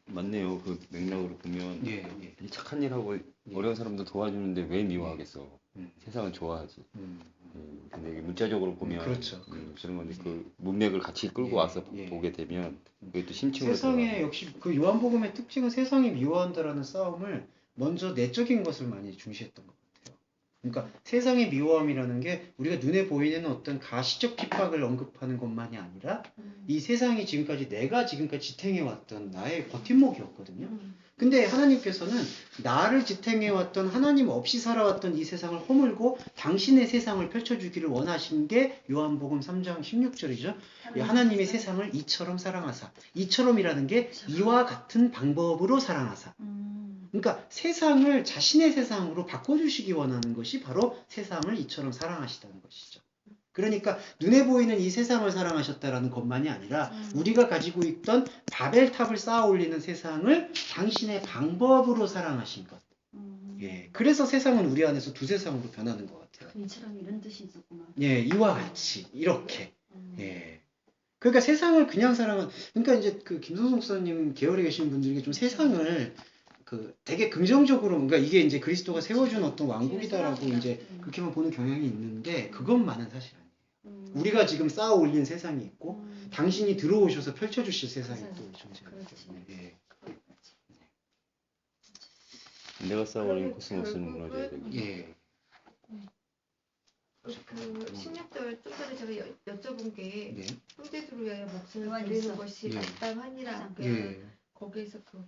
맞네요. 그 맥락으로 보면 예. 이 착한 일하고 어려운 사람도 도와주는데 왜 미워하겠어? 세상은 좋아하지. 근데 이게 문자적으로 보면 그렇죠. 그런 건데 그 문맥을 같이 끌고 와서 보게 되면 그게 또 심층으로 세상에 들어가고. 역시 그 요한복음의 특징은 세상이 미워한다라는 싸움을 먼저 내적인 것을 많이 중시했던 것 같아요. 그러니까 세상의 미워함이라는 게 우리가 눈에 보이는 어떤 가시적 핍박을 언급하는 것만이 아니라 이 세상이 내가 지금까지 지탱해왔던 나의 버팀목이었거든요. 근데 하나님께서는 나를 지탱해왔던 하나님 없이 살아왔던 이 세상을 허물고 당신의 세상을 펼쳐주기를 원하신 게 요한복음 3장 16절이죠. 하나님이 세상을 이처럼 사랑하사. 이처럼이라는 게 이와 같은 방법으로 사랑하사. 그러니까 세상을 자신의 세상으로 바꿔주시기 원하는 것이 바로 세상을 이처럼 사랑하시다는 것이죠. 그러니까 눈에 보이는 이 세상을 사랑하셨다라는 것만이 아니라 우리가 가지고 있던 바벨탑을 쌓아 올리는 세상을 당신의 방법으로 사랑하신 것. 예, 그래서 세상은 우리 안에서 두 세상으로 변하는 것 같아요. 이처럼 이런 뜻이 있었구나. 예, 이와 같이 이렇게. 예. 그러니까 세상을 그냥 그러니까 이제 그 김성수 목사님 계열에 계신 분들에게 좀 세상을 그 되게 긍정적으로, 그러니까 이게 이제 그리스도가 세워준 어떤 왕국이다라고 이제 그렇게만 보는 경향이 있는데 그것만은 사실 아니에요. 우리가 지금 쌓아 올린 세상이 있고 당신이 들어오셔서 펼쳐주실 세상이 또 존재하기 때문에. 예. 내가 쌓아올린 코스모스는 무너져야 되고. 예. 그 16절 좀 전에 제가 여쭤본 게 네. 형제들을 위하여 목숨을 요한 버리는 있어. 것이 예. 마땅하니라. 예. 거기에서 그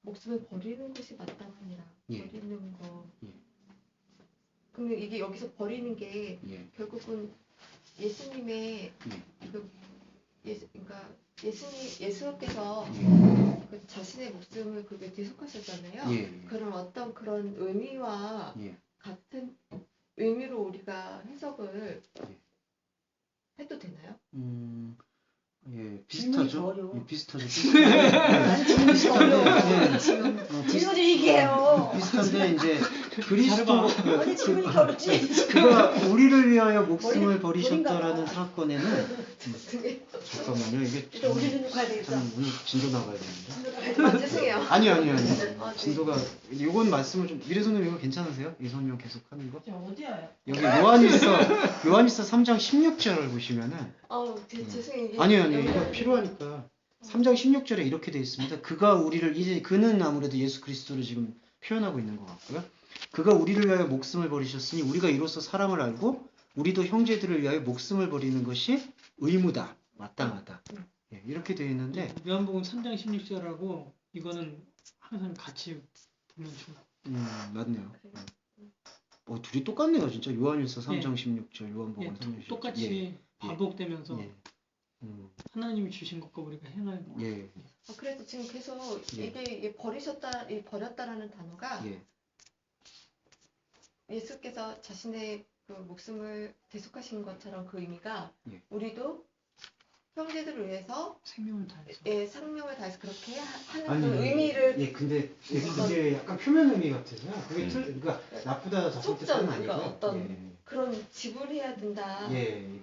목숨을 버리는 것이 마땅하니라. 예. 버리는 거. 예. 근데 이게 여기서 버리는 게 예. 결국은 예수님의 그러니까 예수께서 그 자신의 목숨을 그게 대속하셨잖아요. 예. 그런 어떤 그런 의미와 예. 같은 의미로 우리가 해석을 해도 되나요? 예, 질문이 비슷하죠. 어려워. 예, 비슷하죠. 아니 질문이 어려워. 예. 지금 질문을 얘기해요. 비슷한데 이제 그리스도 아니 질문이 어렵지. 그가 우리를 위하여 목숨을 머리- 버리셨다라는 머리인가 봐. 사건에는 잠깐만요. 이게 일단 우리 좀 가야 되겠다. 참 오늘 진도 나가야 되는데. 아, 죄송해요. 아니요. 네. 진도가 이건 말씀을 좀 미래손님 이거 괜찮으세요? 이 설명 계속 하는 거? 어디야? 여기 요한일서 3장 16절을 보시면은 죄송해요. 아니요. 이거 필요하니까 3장 16절에 이렇게 되어 있습니다. 그가 우리를 이제 그는 아무래도 예수 그리스도를 지금 표현하고 있는 것 같고요. 그가 우리를 위하여 목숨을 버리셨으니 우리가 이로써 사랑을 알고 우리도 형제들을 위하여 목숨을 버리는 것이 의무다, 마땅하다. 예, 이렇게 되어 있는데 요한복음 3장 16절하고 이거는 항상 같이 보면 좋아요. 맞네요. 둘이 똑같네요, 진짜. 요한일서 3장 예. 16절, 요한복음 3장 16절. 똑같이 반복되면서 하나님이 주신 것과 우리가 행하는 거. 예. 그래서 지금 계속 예. 이게 버렸다라는 단어가 예. 예수께서 자신의 그 목숨을 대속하신 것처럼 그 의미가 예. 우리도 형제들을 위해서 생명을 다해서. 생명을 다해서 그렇게 하는 아니, 그 의미를 근데 그게 약간 표면 의미 같아서 그게 그러니까 나쁘다 자식 뜻은 속전, 아니고 그러니까 어떤 그런 지불해야 된다.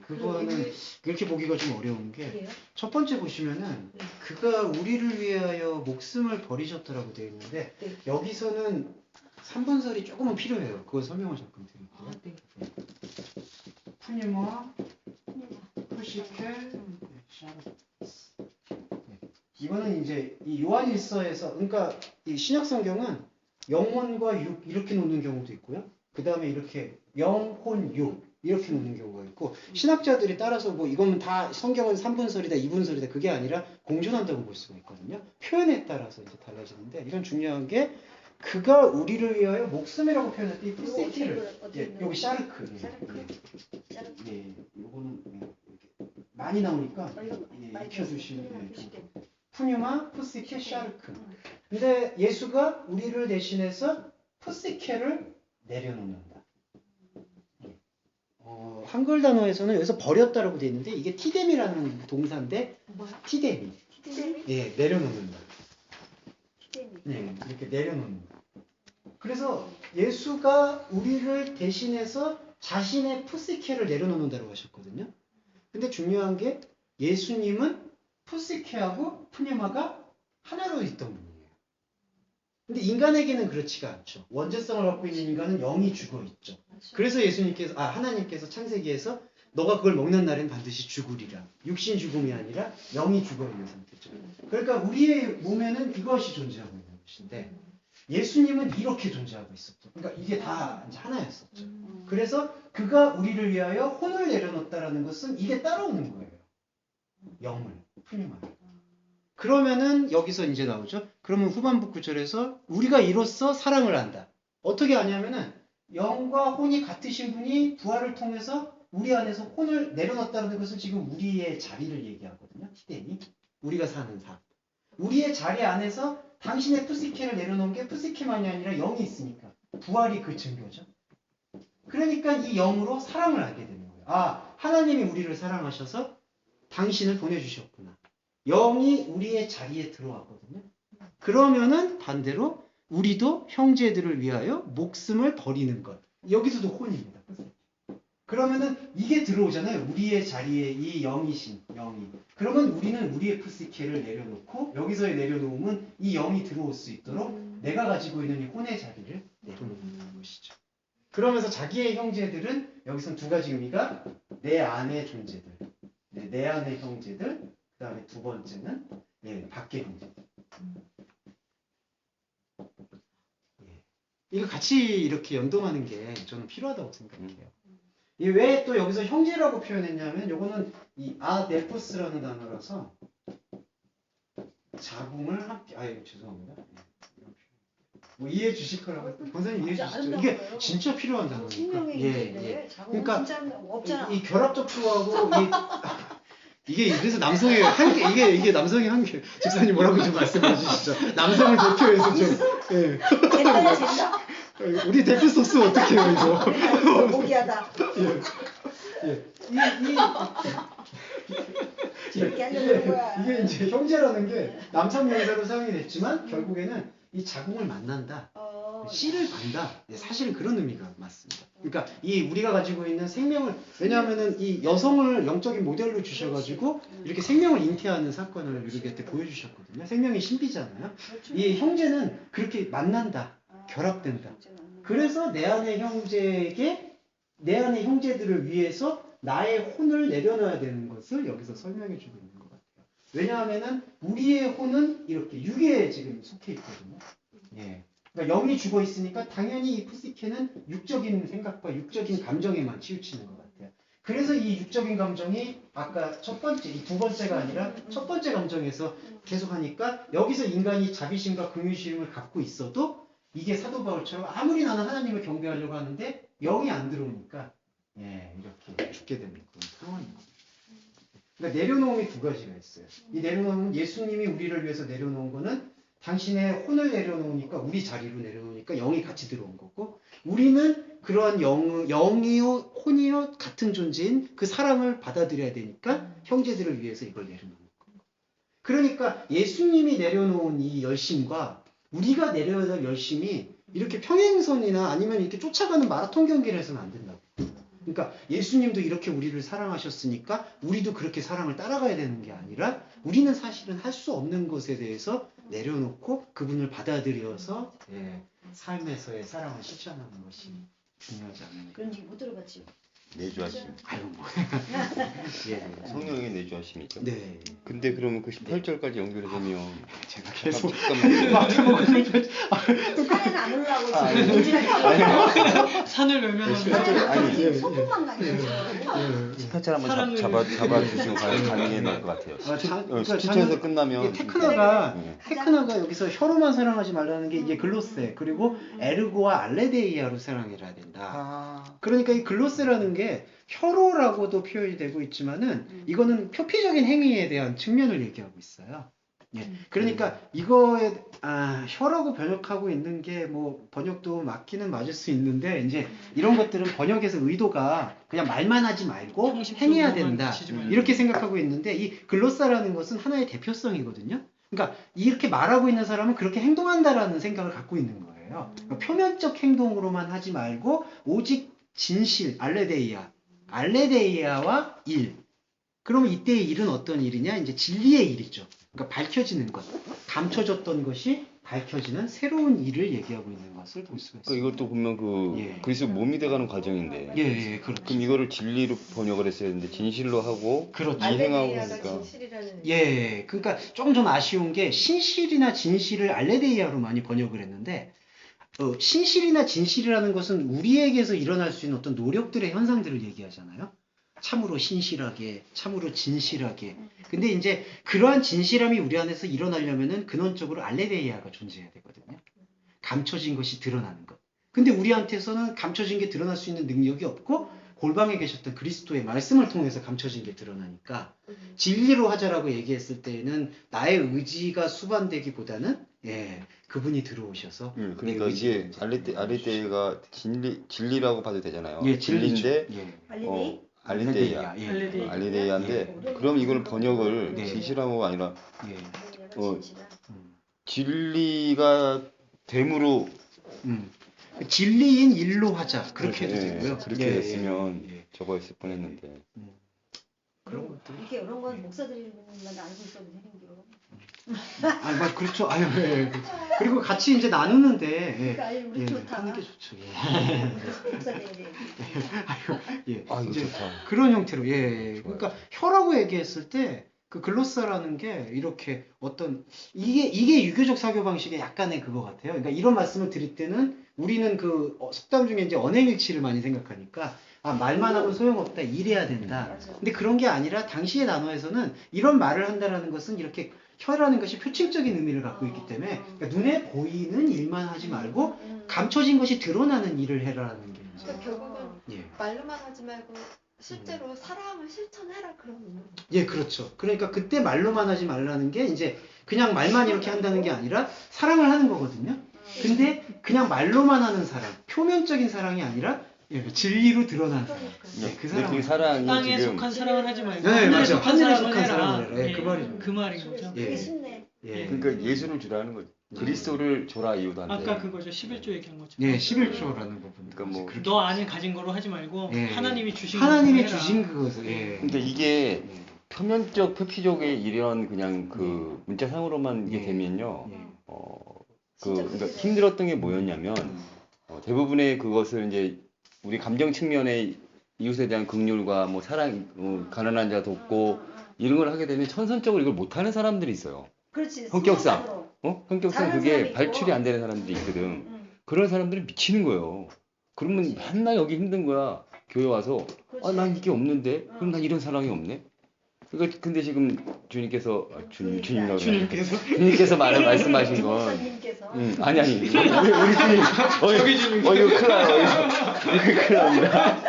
그거는 그렇게 보기가 좀 어려운 게 그래요? 첫 번째 보시면은 네. 그가 우리를 위하여 목숨을 버리셨다라고 되어 있는데 네. 여기서는 3번설이 조금은 필요해요. 그거 설명을 잠깐 드릴게요. 네. 푸니마, 푸시켈, 이거는 이제 이 요한일서에서 그러니까 이 신약 성경은 영혼과 육 이렇게 놓는 경우도 있고요. 그 다음에 이렇게 영혼 육 이렇게 놓는 경우가 있고 신학자들이 따라서 뭐 이거는 다 성경은 3분설이다 2분설이다 그게 아니라 공존한다고 볼 수가 있거든요. 표현에 따라서 이제 달라지는데 이건 중요한 게 그가 우리를 위하여 목숨이라고 표현할 때 이 푸시키를 여기 샤르크 예, 요거는 이렇게 많이 나오니까 익혀주시면 푸뉴마 푸시케 샤르크 근데 예수가 우리를 대신해서 푸시케를 내려놓는다. 한글 단어에서는 여기서 버렸다라고 되어 있는데 이게 티뎀이라는 동사인데 티뎀이 예, 내려놓는다. 네, 이렇게 내려놓는다. 그래서 예수가 우리를 대신해서 자신의 푸시케를 내려놓는다고 하셨거든요. 근데 중요한 게 예수님은 푸시케하고 푸니마가 하나로 있던 분이에요. 근데 인간에게는 그렇지가 않죠. 원죄성을 갖고 있는 인간은 영이 죽어 있죠. 그래서 예수님께서 하나님께서 창세기에서 너가 그걸 먹는 날엔 반드시 죽으리라. 육신 죽음이 아니라 영이 죽어 있는 상태죠. 그러니까 우리의 몸에는 이것이 존재하고 있는 것인데 예수님은 이렇게 존재하고 있었죠. 그러니까 이게 다 이제 하나였었죠. 그래서 그가 우리를 위하여 혼을 내려놓았다라는 것은 이게 따라오는 거예요. 영을 푸니마를. 그러면은 여기서 이제 나오죠. 그러면 후반부 구절에서 우리가 이로써 사랑을 한다. 어떻게 하냐면은 영과 혼이 같으신 분이 부활을 통해서 우리 안에서 혼을 내려놨다는 것은 지금 우리의 자리를 얘기하거든요. 히덴이. 우리가 사는 삶. 우리의 자리 안에서 당신의 푸시케를 내려놓은 게 푸시케만이 아니라 영이 있으니까. 부활이 그 증거죠. 그러니까 이 영으로 사랑을 알게 되는 거예요. 아, 하나님이 우리를 사랑하셔서 당신을 보내주셨구나. 영이 우리의 자리에 들어왔거든요. 그러면은 반대로 우리도 형제들을 위하여 목숨을 버리는 것. 여기서도 혼입니다. 그러면은 이게 들어오잖아요. 우리의 자리에 이 영이신 영이. 그러면 우리는 우리의 푸시케를 내려놓고 여기서의 내려놓음은 이 영이 들어올 수 있도록 내가 가지고 있는 이 혼의 자리를 내려놓는 것이죠. 그러면서 자기의 형제들은 여기서는 두 가지 의미가 내 안의 존재들, 내 안의 형제들, 그 다음에 두 번째는 밖의 형제들. 이거 같이 이렇게 연동하는 게 저는 필요하다고 생각해요. 왜 또 여기서 형제라고 표현했냐면 요거는 이 아델포스라는 단어라서 자궁을 함께 죄송합니다. 뭐 이해해 주실 거라고 권사님 이해해 주시죠. 이게 진짜 필요한 단어니까. 그러니까 이 결합적 투하고 이게 그래서 남성의 한계 이게 남성의 한계. 집사님 뭐라고 좀 말씀해 주시죠. 남성을 대표해서 좀 우리 대표 소스 어떻게 해요 이거? 모기하다. 이게 이제 형제라는 게 남성명사로 사용이 됐지만 결국에는 이 자궁을 만난다. 씨를 반다. 사실은 그런 의미가 맞습니다. 그러니까 이 우리가 가지고 있는 생명을 왜냐하면은 이 여성을 영적인 모델로 주셔가지고 이렇게 생명을 잉태하는 사건을 이렇게 보여주셨거든요. 생명이 신비잖아요. 이 형제는 그렇게 만난다, 결합된다. 그래서 내 안의 형제에게 내 안의 형제들을 위해서 나의 혼을 내려놔야 되는 것을 여기서 설명해 주고 있는 것 같아요. 왜냐하면은 우리의 혼은 이렇게 육에 지금 속해 있거든요. 그러니까 영이 죽어 있으니까 당연히 이 푸시케는 육적인 생각과 육적인 감정에만 치우치는 것 같아요. 그래서 이 육적인 감정이 아까 첫 번째, 이 두 번째가 아니라 첫 번째 감정에서 계속 하니까 여기서 인간이 자비심과 긍휼심을 갖고 있어도 이게 사도 바울처럼 아무리 나는 하나님을 경배하려고 하는데 영이 안 들어오니까 이렇게 죽게 되는 그런 상황입니다. 그러니까 내려놓음이 두 가지가 있어요. 이 내려놓음은 예수님이 우리를 위해서 내려놓은 거는 당신의 혼을 내려놓으니까 우리 자리로 내려놓으니까 영이 같이 들어온 거고 우리는 그러한 영이요 혼이요 같은 존재인 그 사랑을 받아들여야 되니까 형제들을 위해서 이걸 내려놓는 거예요. 그러니까 예수님이 내려놓은 이 열심과 우리가 내려야 될 열심이 이렇게 평행선이나 아니면 이렇게 쫓아가는 마라톤 경기를 해서는 안 된다고. 그러니까 예수님도 이렇게 우리를 사랑하셨으니까 우리도 그렇게 사랑을 따라가야 되는 게 아니라 우리는 사실은 할 수 없는 것에 대해서 내려놓고 그분을 받아들여서 삶에서의 사랑을 실천하는 것이 중요하지 않나요? 그런 얘기 못 들어봤지. 내주하심. 아유 뭐. 예. 성령의 내주하심이죠. 네. 근데 그러면 그 18절까지 연결되면 제가 계속 잠깐만요. 마태복음을 산에는 안 올라오고 아니, 지금 산을 외면하는 산에는 소풍만 가는 거죠. 18절 한번 사람을- 잡아주시면 가능해 나을 것 같아요. 그러니까 17절에서 끝나면 이게 테크나가 네. 테크나가 여기서 혀로만 사랑하지 말라는 게 이게 글로세 그리고 에르고와 알레데이아로 사랑해야 된다. 아, 그러니까 이 글로세라는 게 혀로라고도 표현이 되고 있지만은 이거는 표피적인 행위에 대한 측면을 얘기하고 있어요. 예. 그러니까 이거에 혀라고 번역하고 있는 게 뭐 번역도 맞기는 맞을 수 있는데 이제 이런 것들은 번역에서 의도가 그냥 말만 하지 말고 행해야 된다. 이렇게 생각하고 있는데 이 글로사라는 것은 하나의 대표성이거든요. 그러니까 이렇게 말하고 있는 사람은 그렇게 행동한다라는 생각을 갖고 있는 거예요. 그러니까 표면적 행동으로만 하지 말고 오직 진실, 알레데이아와 일. 그러면 이때의 일은 어떤 일이냐? 이제 진리의 일이죠. 그러니까 밝혀지는 것, 감춰졌던 것이 밝혀지는 새로운 일을 얘기하고 있는 것을 볼 수가 있습니다. 그러니까 이것도 보면 그 예. 그리스도 몸이 돼가는 과정인데. 예, 그렇죠. 그럼 이거를 진리로 번역을 했어야 되는데 진실로 하고 그렇죠. 이행하고 알레데이아가 그러니까 진실이라는 예, 그러니까 조금 좀 아쉬운 게 신실이나 진실을 알레데이아로 많이 번역을 했는데 신실이나 진실이라는 것은 우리에게서 일어날 수 있는 어떤 노력들의 현상들을 얘기하잖아요. 참으로 신실하게, 참으로 진실하게. 근데 이제 그러한 진실함이 우리 안에서 일어나려면은 근원적으로 알레데이아가 존재해야 되거든요. 감춰진 것이 드러나는 것. 근데 우리한테서는 감춰진 게 드러날 수 있는 능력이 없고 골방에 계셨던 그리스도의 말씀을 통해서 감춰진 게 드러나니까 진리로 하자라고 얘기했을 때에는 나의 의지가 수반되기보다는 그분이 들어오셔서 그러니까 이게 알레데이가 진리라고 봐도 되잖아요. 예, 진리인데 알레데이? 알레데이아. 예. 알레데이아인데 그럼 이걸 번역을 네. 진실하고가 아니라 예. 진리가 됨으로 진리인 일로 하자. 그렇게 해도 예, 되고요. 그렇게 예, 했으면 예. 저거 했을 뻔했는데. 그런 것들. 이렇게 이런 건 목사들이만 알고 있어도 되는 겨. 맞 그렇죠. 아유, 예. 그리고 같이 이제 나누는데 그러니까 아유, 우리 좋다. 하는 게 좋죠. 예. 목사들이 예. 아, 이거 이제 좋다. 그런 형태로 그러니까 혀라고 얘기했을 때 그 글로사라는 게 이렇게 어떤 이게 유교적 사교 방식의 약간의 그거 같아요. 그러니까 이런 말씀을 드릴 때는 우리는 그 속담 중에 이제 언행일치를 많이 생각하니까 말만 하면 소용없다, 일해야 된다. 맞아. 근데 그런 게 아니라 당시의 단어에서는 이런 말을 한다라는 것은 이렇게 혀라는 것이 표칭적인 의미를 갖고 있기 때문에 그러니까 눈에 보이는 일만 하지 말고 감춰진 것이 드러나는 일을 해라라는 게 이제. 그러니까 결국은 예. 말로만 하지 말고 실제로 사랑을 실천해라 그런 의미로. 예, 그렇죠. 그러니까 그때 말로만 하지 말라는 게 이제 그냥 말만 이렇게 한다는 게 아니라 사랑을 하는 거거든요. 근데 그냥 말로만 하는 사랑, 표면적인 사랑이 아니라 진리로 드러나는 사랑. 그 근데 사랑. 그 사랑이 땅에 지금 속한 사랑을 하지 말고 네, 하늘에 맞아요. 속한 하늘에 사랑을 속한 해라. 사랑을 해라. 그 말이죠. 그 말인 거죠. 예. 되게 쉽네. 예. 그러니까 예수를 주라는 거죠. 그리스도를 줘라 이유도 한데. 아까 그거죠. 11조 얘기한 거죠. 예, 11조라는 부분. 그러니까 뭐 그렇게 너 안에 가진 거로 하지 말고 예. 하나님이 주신 하나님이 것으로 해라. 주신 그것을. 예. 근데 이게 예. 표면적 표피적의 이런 그냥 그 문자상으로만 이게 예. 되면요. 예. 그러니까 힘들었던 게 뭐였냐면 대부분의 그것을 이제 우리 감정 측면의 이웃에 대한 긍휼과 뭐 사랑, 가난한 자 돕고 이런 걸 하게 되면 천선적으로 이걸 못하는 사람들이 있어요. 그렇지. 성격상. 성격으로. 성격상 잘하는 그게 사람이 있고. 발출이 안 되는 사람들이 있거든. 그런 사람들은 미치는 거예요. 그러면 맨날 여기 힘든 거야. 교회 와서 그렇지. 난 이게 없는데 그럼 난 이런 사랑이 없네. 그러니까 근데 지금 주님께서 주님이라고 주님께서 말씀하신 건 목사님께서 아니 우리 주님 이거 큰일 나요. 이거 큰일 납니다.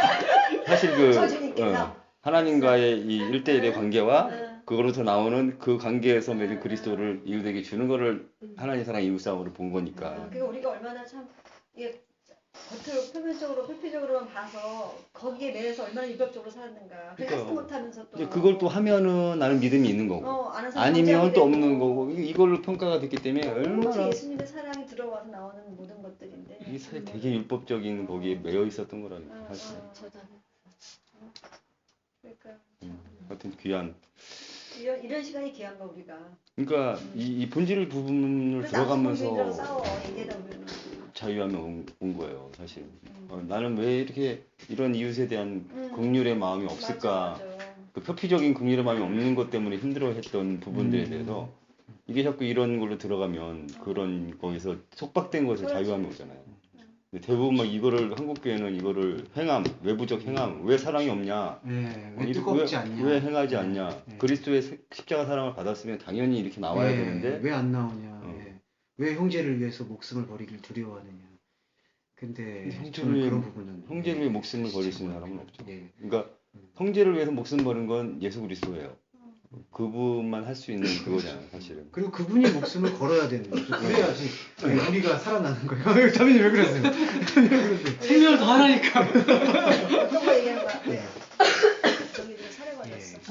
사실 저 주님께서 하나님과의 이 1대1의 관계와 응. 그거로서 나오는 그 관계에서 맺은 그리스도를 이웃에게 주는 거를 하나님 사랑 이웃 사랑으로 본 거니까. 그러니까 우리가 얼마나 참 이게 겉으로 표면적으로 표피적으로만 봐서 거기에 매여서 얼마나 위법적으로 살았는가. 그러니까요. 그러니까 못하면서 또 이제 그걸 또 하면은 나는 믿음이 있는 거고 아는 사람 아니면 성장이 또 없는 되고. 거고 이걸로 평가가 됐기 때문에 오직 얼마나 예수님의 사랑이 들어와서 나오는 모든 것들인데 이게 사실 되게 율법적인 거기에 매여 있었던 거라니까 사실. 저자는 그러니까 하여튼 귀한. 이런 시간이 귀한 거 우리가. 그러니까 이 본질 부분을 그래서 남성 들어가면서 싸워 얘기하다 보면 자유함이 온 거예요 사실. 나는 왜 이렇게 이런 이웃에 대한 긍휼의 마음이 없을까? 맞아. 그 표피적인 긍휼의 마음이 없는 것 때문에 힘들어했던 부분들에 대해서 이게 자꾸 이런 걸로 들어가면 그런 거기서 속박된 것에 그렇지. 자유함이 오잖아요. 근데 대부분 막 이거를 한국 교회는 이거를 행함, 외부적 행함, 왜 사랑이 없냐? 왜 뜨겁지 않냐? 왜 행하지 않냐? 네. 그리스도의 십자가 사랑을 받았으면 당연히 이렇게 나와야 되는데 왜 안 나오냐? 왜 형제를 위해서 목숨을 버리길 두려워하느냐? 근데 저는 그런 부분은 형제를 위해 목숨을 버릴 수 있는 사람은 없죠. 예. 그러니까 형제를 위해서 목숨 버는 건 예수 그리스도예요. 그분만 할 수 있는 그거잖아요, 사실은. 그리고 그분이 목숨을 걸어야 되는 거죠. 그래야지 우리가 살아나는 거예요. 자매님 왜 그러세요? 생명을 더 하라니까. 그런 거 얘기하는 거야. 네. 저기 지금 사례 걸렸어.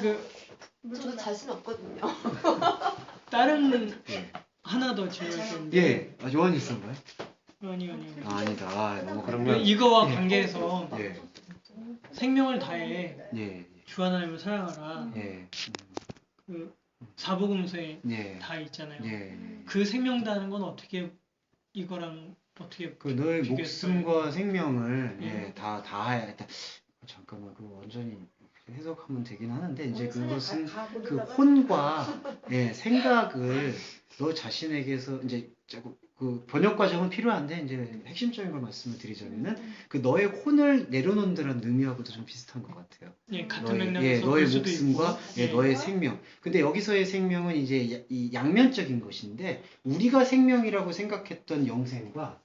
저도 자신 없거든요. 다른 하나 더 질문 좀. 예, 요한이 있었나요? 아니요. 아니다. 너무 그러면 이거와 관계해서 예, 생명을 다해 예, 주 하나님을 사랑하라. 예, 그 사복음서에 예, 다 있잖아요. 예. 그 생명다는 건 어떻게 이거랑 어떻게 그 너의 비교했어요? 목숨과 생명을 예. 다해. 잠깐만, 그 완전히 해석하면 되긴 하는데 이제 그것은 그 그 혼과 생각을 너 자신에게서 이제 자꾸 그 번역 과정은 필요한데 이제 핵심적인 걸 말씀을 드리자면은 그 너의 혼을 내려놓는다는 의미하고도 좀 비슷한 것 같아요. 예, 같은 너의, 맥락에서 너의 볼 수도 목숨과 있고, 너의 생명. 근데 여기서의 생명은 이제 이 양면적인 것인데 우리가 생명이라고 생각했던 영생과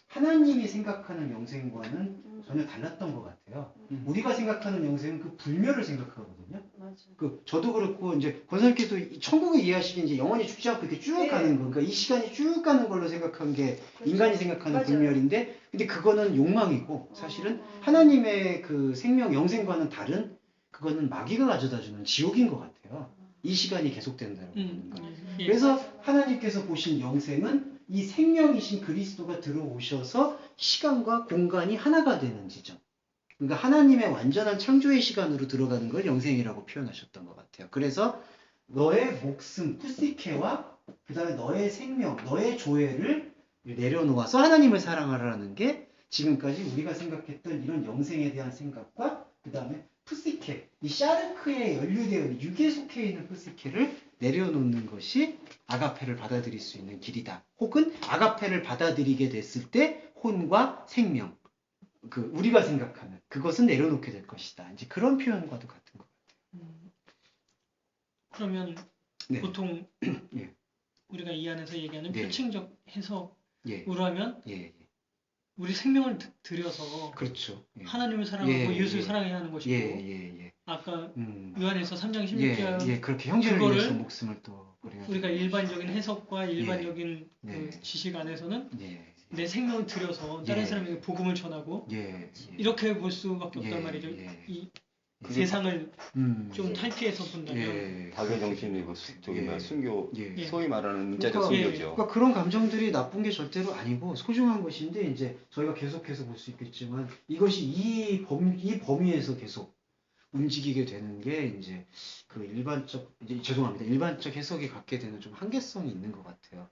하나님이 생각하는 영생과는 전혀 달랐던 것 같아요. 우리가 생각하는 영생은 그 불멸을 생각하거든요. 맞아. 저도 그렇고 이제 권사님께서 이 천국을 이해하시기엔 이제 영원히 죽지 않고 이렇게 쭉 네. 가는 거, 그러니까 이 시간이 쭉 가는 걸로 생각한 게 그렇죠. 인간이 생각하는 맞아요. 불멸인데, 근데 그거는 욕망이고 사실은 하나님의 그 생명 영생과는 다른 그거는 마귀가 가져다주는 지옥인 것 같아요. 이 시간이 계속된다는 거니까. 예. 그래서 하나님께서 보신 영생은 이 생명이신 그리스도가 들어오셔서 시간과 공간이 하나가 되는 지점. 그러니까 하나님의 완전한 창조의 시간으로 들어가는 걸 영생이라고 표현하셨던 것 같아요. 그래서 너의 목숨, 푸시케와 그 다음에 너의 생명, 너의 조회를 내려놓아서 하나님을 사랑하라는 게 지금까지 우리가 생각했던 이런 영생에 대한 생각과 그 다음에 푸시케, 이 샤르크에 연루되어 있는 육에 속해 있는 푸시케를 내려놓는 것이 아가페를 받아들일 수 있는 길이다. 혹은 아가페를 받아들이게 됐을 때 혼과 생명, 그 우리가 생각하는 그것은 내려놓게 될 것이다. 이제 그런 표현과도 같은 것 같아요. 그러면 네. 보통 예. 우리가 이 안에서 얘기하는 네. 표층적 해석으로 예. 하면 예. 우리 생명을 들여서 그렇죠. 예. 하나님을 사랑하고 예, 이웃을 예. 사랑해야 하는 것이고 예. 아까 요한에서 3장 16절 예. 그렇게 형제를 그거를 위해서 목숨을 또 버려야 우리가 되는 일반적인 해석과 일반적인 네. 그 지식 안에서는 예. 내 생명을 들여서 다른 예. 사람에게 복음을 전하고 예. 이렇게 볼 수밖에 없단 예, 말이죠. 예. 이 그게 세상을 좀 탈피해서 본다면 예. 박의 정신이고 저기 뭐야 순교 예. 소위 말하는 문자적 그러니까, 순교죠. 그러니까 그런 감정들이 나쁜 게 절대로 아니고 소중한 것인데 이제 저희가 계속해서 볼 수 있겠지만 이것이 이 범위에서 계속 움직이게 되는 게 이제 그 일반적 해석이 갖게 되는 좀 한계성이 있는 것 같아요.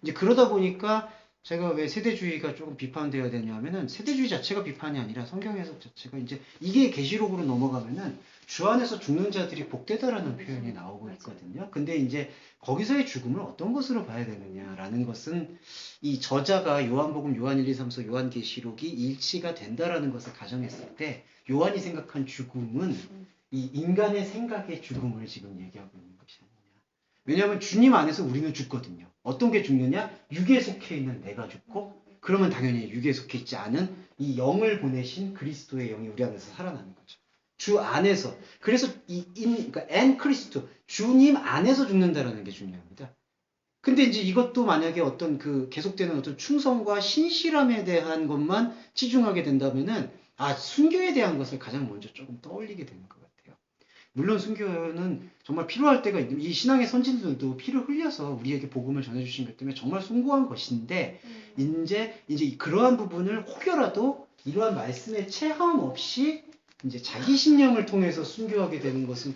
이제 그러다 보니까 제가 왜 세대주의가 조금 비판되어야 되냐면은 세대주의 자체가 비판이 아니라 성경 해석 자체가 이제 이게 계시록으로 넘어가면은 주 안에서 죽는 자들이 복되다라는 표현이 나오고 있거든요. 근데 이제 거기서의 죽음을 어떤 것으로 봐야 되느냐라는 것은 이 저자가 요한복음, 요한 1, 2, 3서 요한계시록이 일치가 된다라는 것을 가정했을 때 요한이 생각한 죽음은 이 인간의 생각의 죽음을 지금 얘기하고 있는 것이 아니냐. 왜냐하면 주님 안에서 우리는 죽거든요. 어떤 게 죽느냐? 육에 속해 있는 내가 죽고, 그러면 당연히 육에 속해 있지 않은 이 영을 보내신 그리스도의 영이 우리 안에서 살아나는 거죠. 주 안에서. 그래서 그러니까 엔 크리스토, 주님 안에서 죽는다라는 게 중요합니다. 근데 이제 이것도 만약에 어떤 그 계속되는 어떤 충성과 신실함에 대한 것만 치중하게 된다면은 순교에 대한 것을 가장 먼저 조금 떠올리게 되는 것 같아요. 물론 순교는 정말 필요할 때가 있는, 이 신앙의 선진들도 피를 흘려서 우리에게 복음을 전해주신 것 때문에 정말 숭고한 것인데, 이제 그러한 부분을 혹여라도 이러한 말씀에 체험 없이 이제 자기 신념을 통해서 순교하게 되는 것은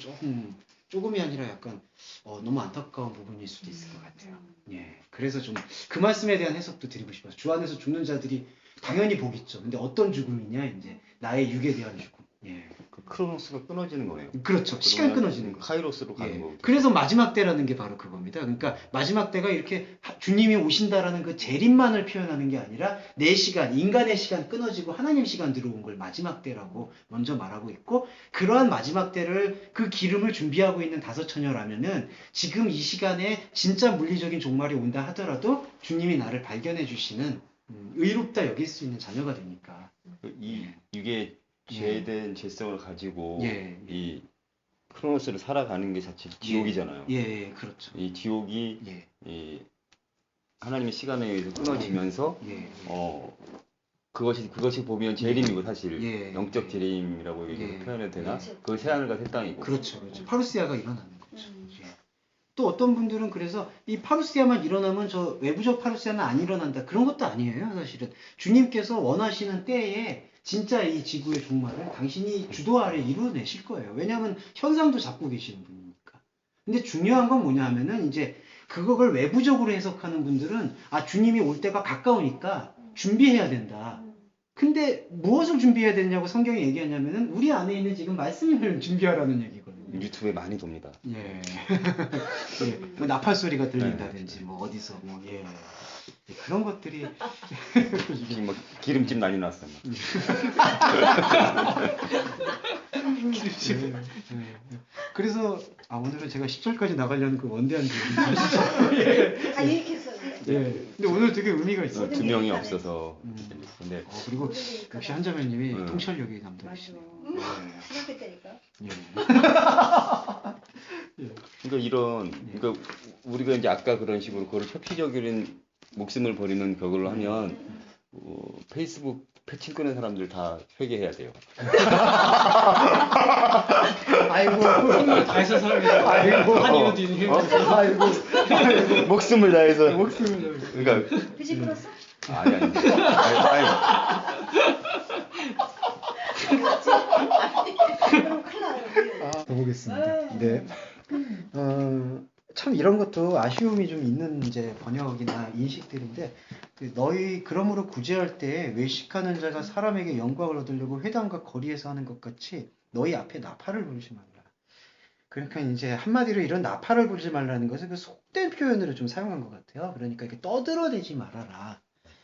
조금이 아니라 약간 너무 안타까운 부분일 수도 있을 것 같아요. 예, 그래서 좀 그 말씀에 대한 해석도 드리고 싶어요. 주 안에서 죽는 자들이 당연히 복 있죠. 근데 어떤 죽음이냐, 이제 나의 육에 대한 죽음. 예. 그 크로노스가 끊어지는 거네요. 그렇죠. 시간 그러면 끊어지는 거죠. 카이로스로 가는 예. 거고. 그래서 마지막 때라는 게 바로 그겁니다. 그러니까 마지막 때가 이렇게 주님이 오신다라는 그 재림만을 표현하는 게 아니라 내 시간, 인간의 시간 끊어지고 하나님 시간 들어온 걸 마지막 때라고 먼저 말하고 있고, 그러한 마지막 때를 그 기름을 준비하고 있는 다섯 처녀라면은 지금 이 시간에 진짜 물리적인 종말이 온다 하더라도 주님이 나를 발견해 주시는 의롭다 여길 수 있는 자녀가 되니까. 이게 죄된 죄성을 가지고 예. 이 크로노스를 살아가는 게 자체 지옥이잖아요. 예, 그렇죠. 이 지옥이 예, 이 하나님의 시간에 의해서 끊어지면서 예, 그것이 보면 재림이고 사실 예. 영적 재림이라고 예. 표현해도 되나? 그렇죠. 그 새하늘과 새 땅이고. 그렇죠. 파루시아가 일어나는 거죠. 예. 또 어떤 분들은 그래서 이 파루시아만 일어나면 저 외부적 파루시아는 안 일어난다. 그런 것도 아니에요, 사실은. 주님께서 원하시는 때에 진짜 이 지구의 종말을 당신이 주도 아래 이루어내실 거예요. 왜냐하면 현상도 잡고 계시는 분이니까. 근데 중요한 건 뭐냐 하면은 이제 그걸 외부적으로 해석하는 분들은 아, 주님이 올 때가 가까우니까 준비해야 된다. 근데 무엇을 준비해야 되냐고 성경이 얘기하냐면은 우리 안에 있는 지금 말씀을 준비하라는 얘기거든요. 유튜브에 많이 돕니다. 예. 예. 뭐 나팔 소리가 들린다든지 뭐 어디서 뭐 예. 예, 그런 것들이 지금 막 기름집 난리 났어요. 예. 그래서 아, 오늘은 제가 10절까지 나가려는 그 원대한 계획이 있으시죠? 다 얘기했어요. 예. 근데 오늘 되게 의미가 있어요. 두 명이 없어서. 근데 그리고 역시 한자매님이 네. 통찰력이 맞아. 남다르시네요. 생각할 때니까. 예. 그러니까 그러니까 우리가 이제 아까 그런 식으로 그걸 표피적인 목숨을 버리는 격으로 하면 페이스북 패친 끄는 사람들 다 회개해야 돼요. 아이고. 다 해서 살아야 아이고. 한이로 뒤는 아이고. 목숨을 다해서. 목숨을 그러니까 그지 풀었어? 아니. 그럼 큰일 나요. 가보겠습니다. 네. 참 이런 것도 아쉬움이 좀 있는 이제 번역이나 인식들인데 너희 그러므로 구제할 때 외식하는 자가 사람에게 영광을 얻으려고 회당과 거리에서 하는 것 같이 너희 앞에 나팔을 불지 말라. 그러니까 이제 한마디로 이런 나팔을 불지 말라는 것은 그 속된 표현으로 좀 사용한 것 같아요. 그러니까 이렇게 떠들어대지 말아라.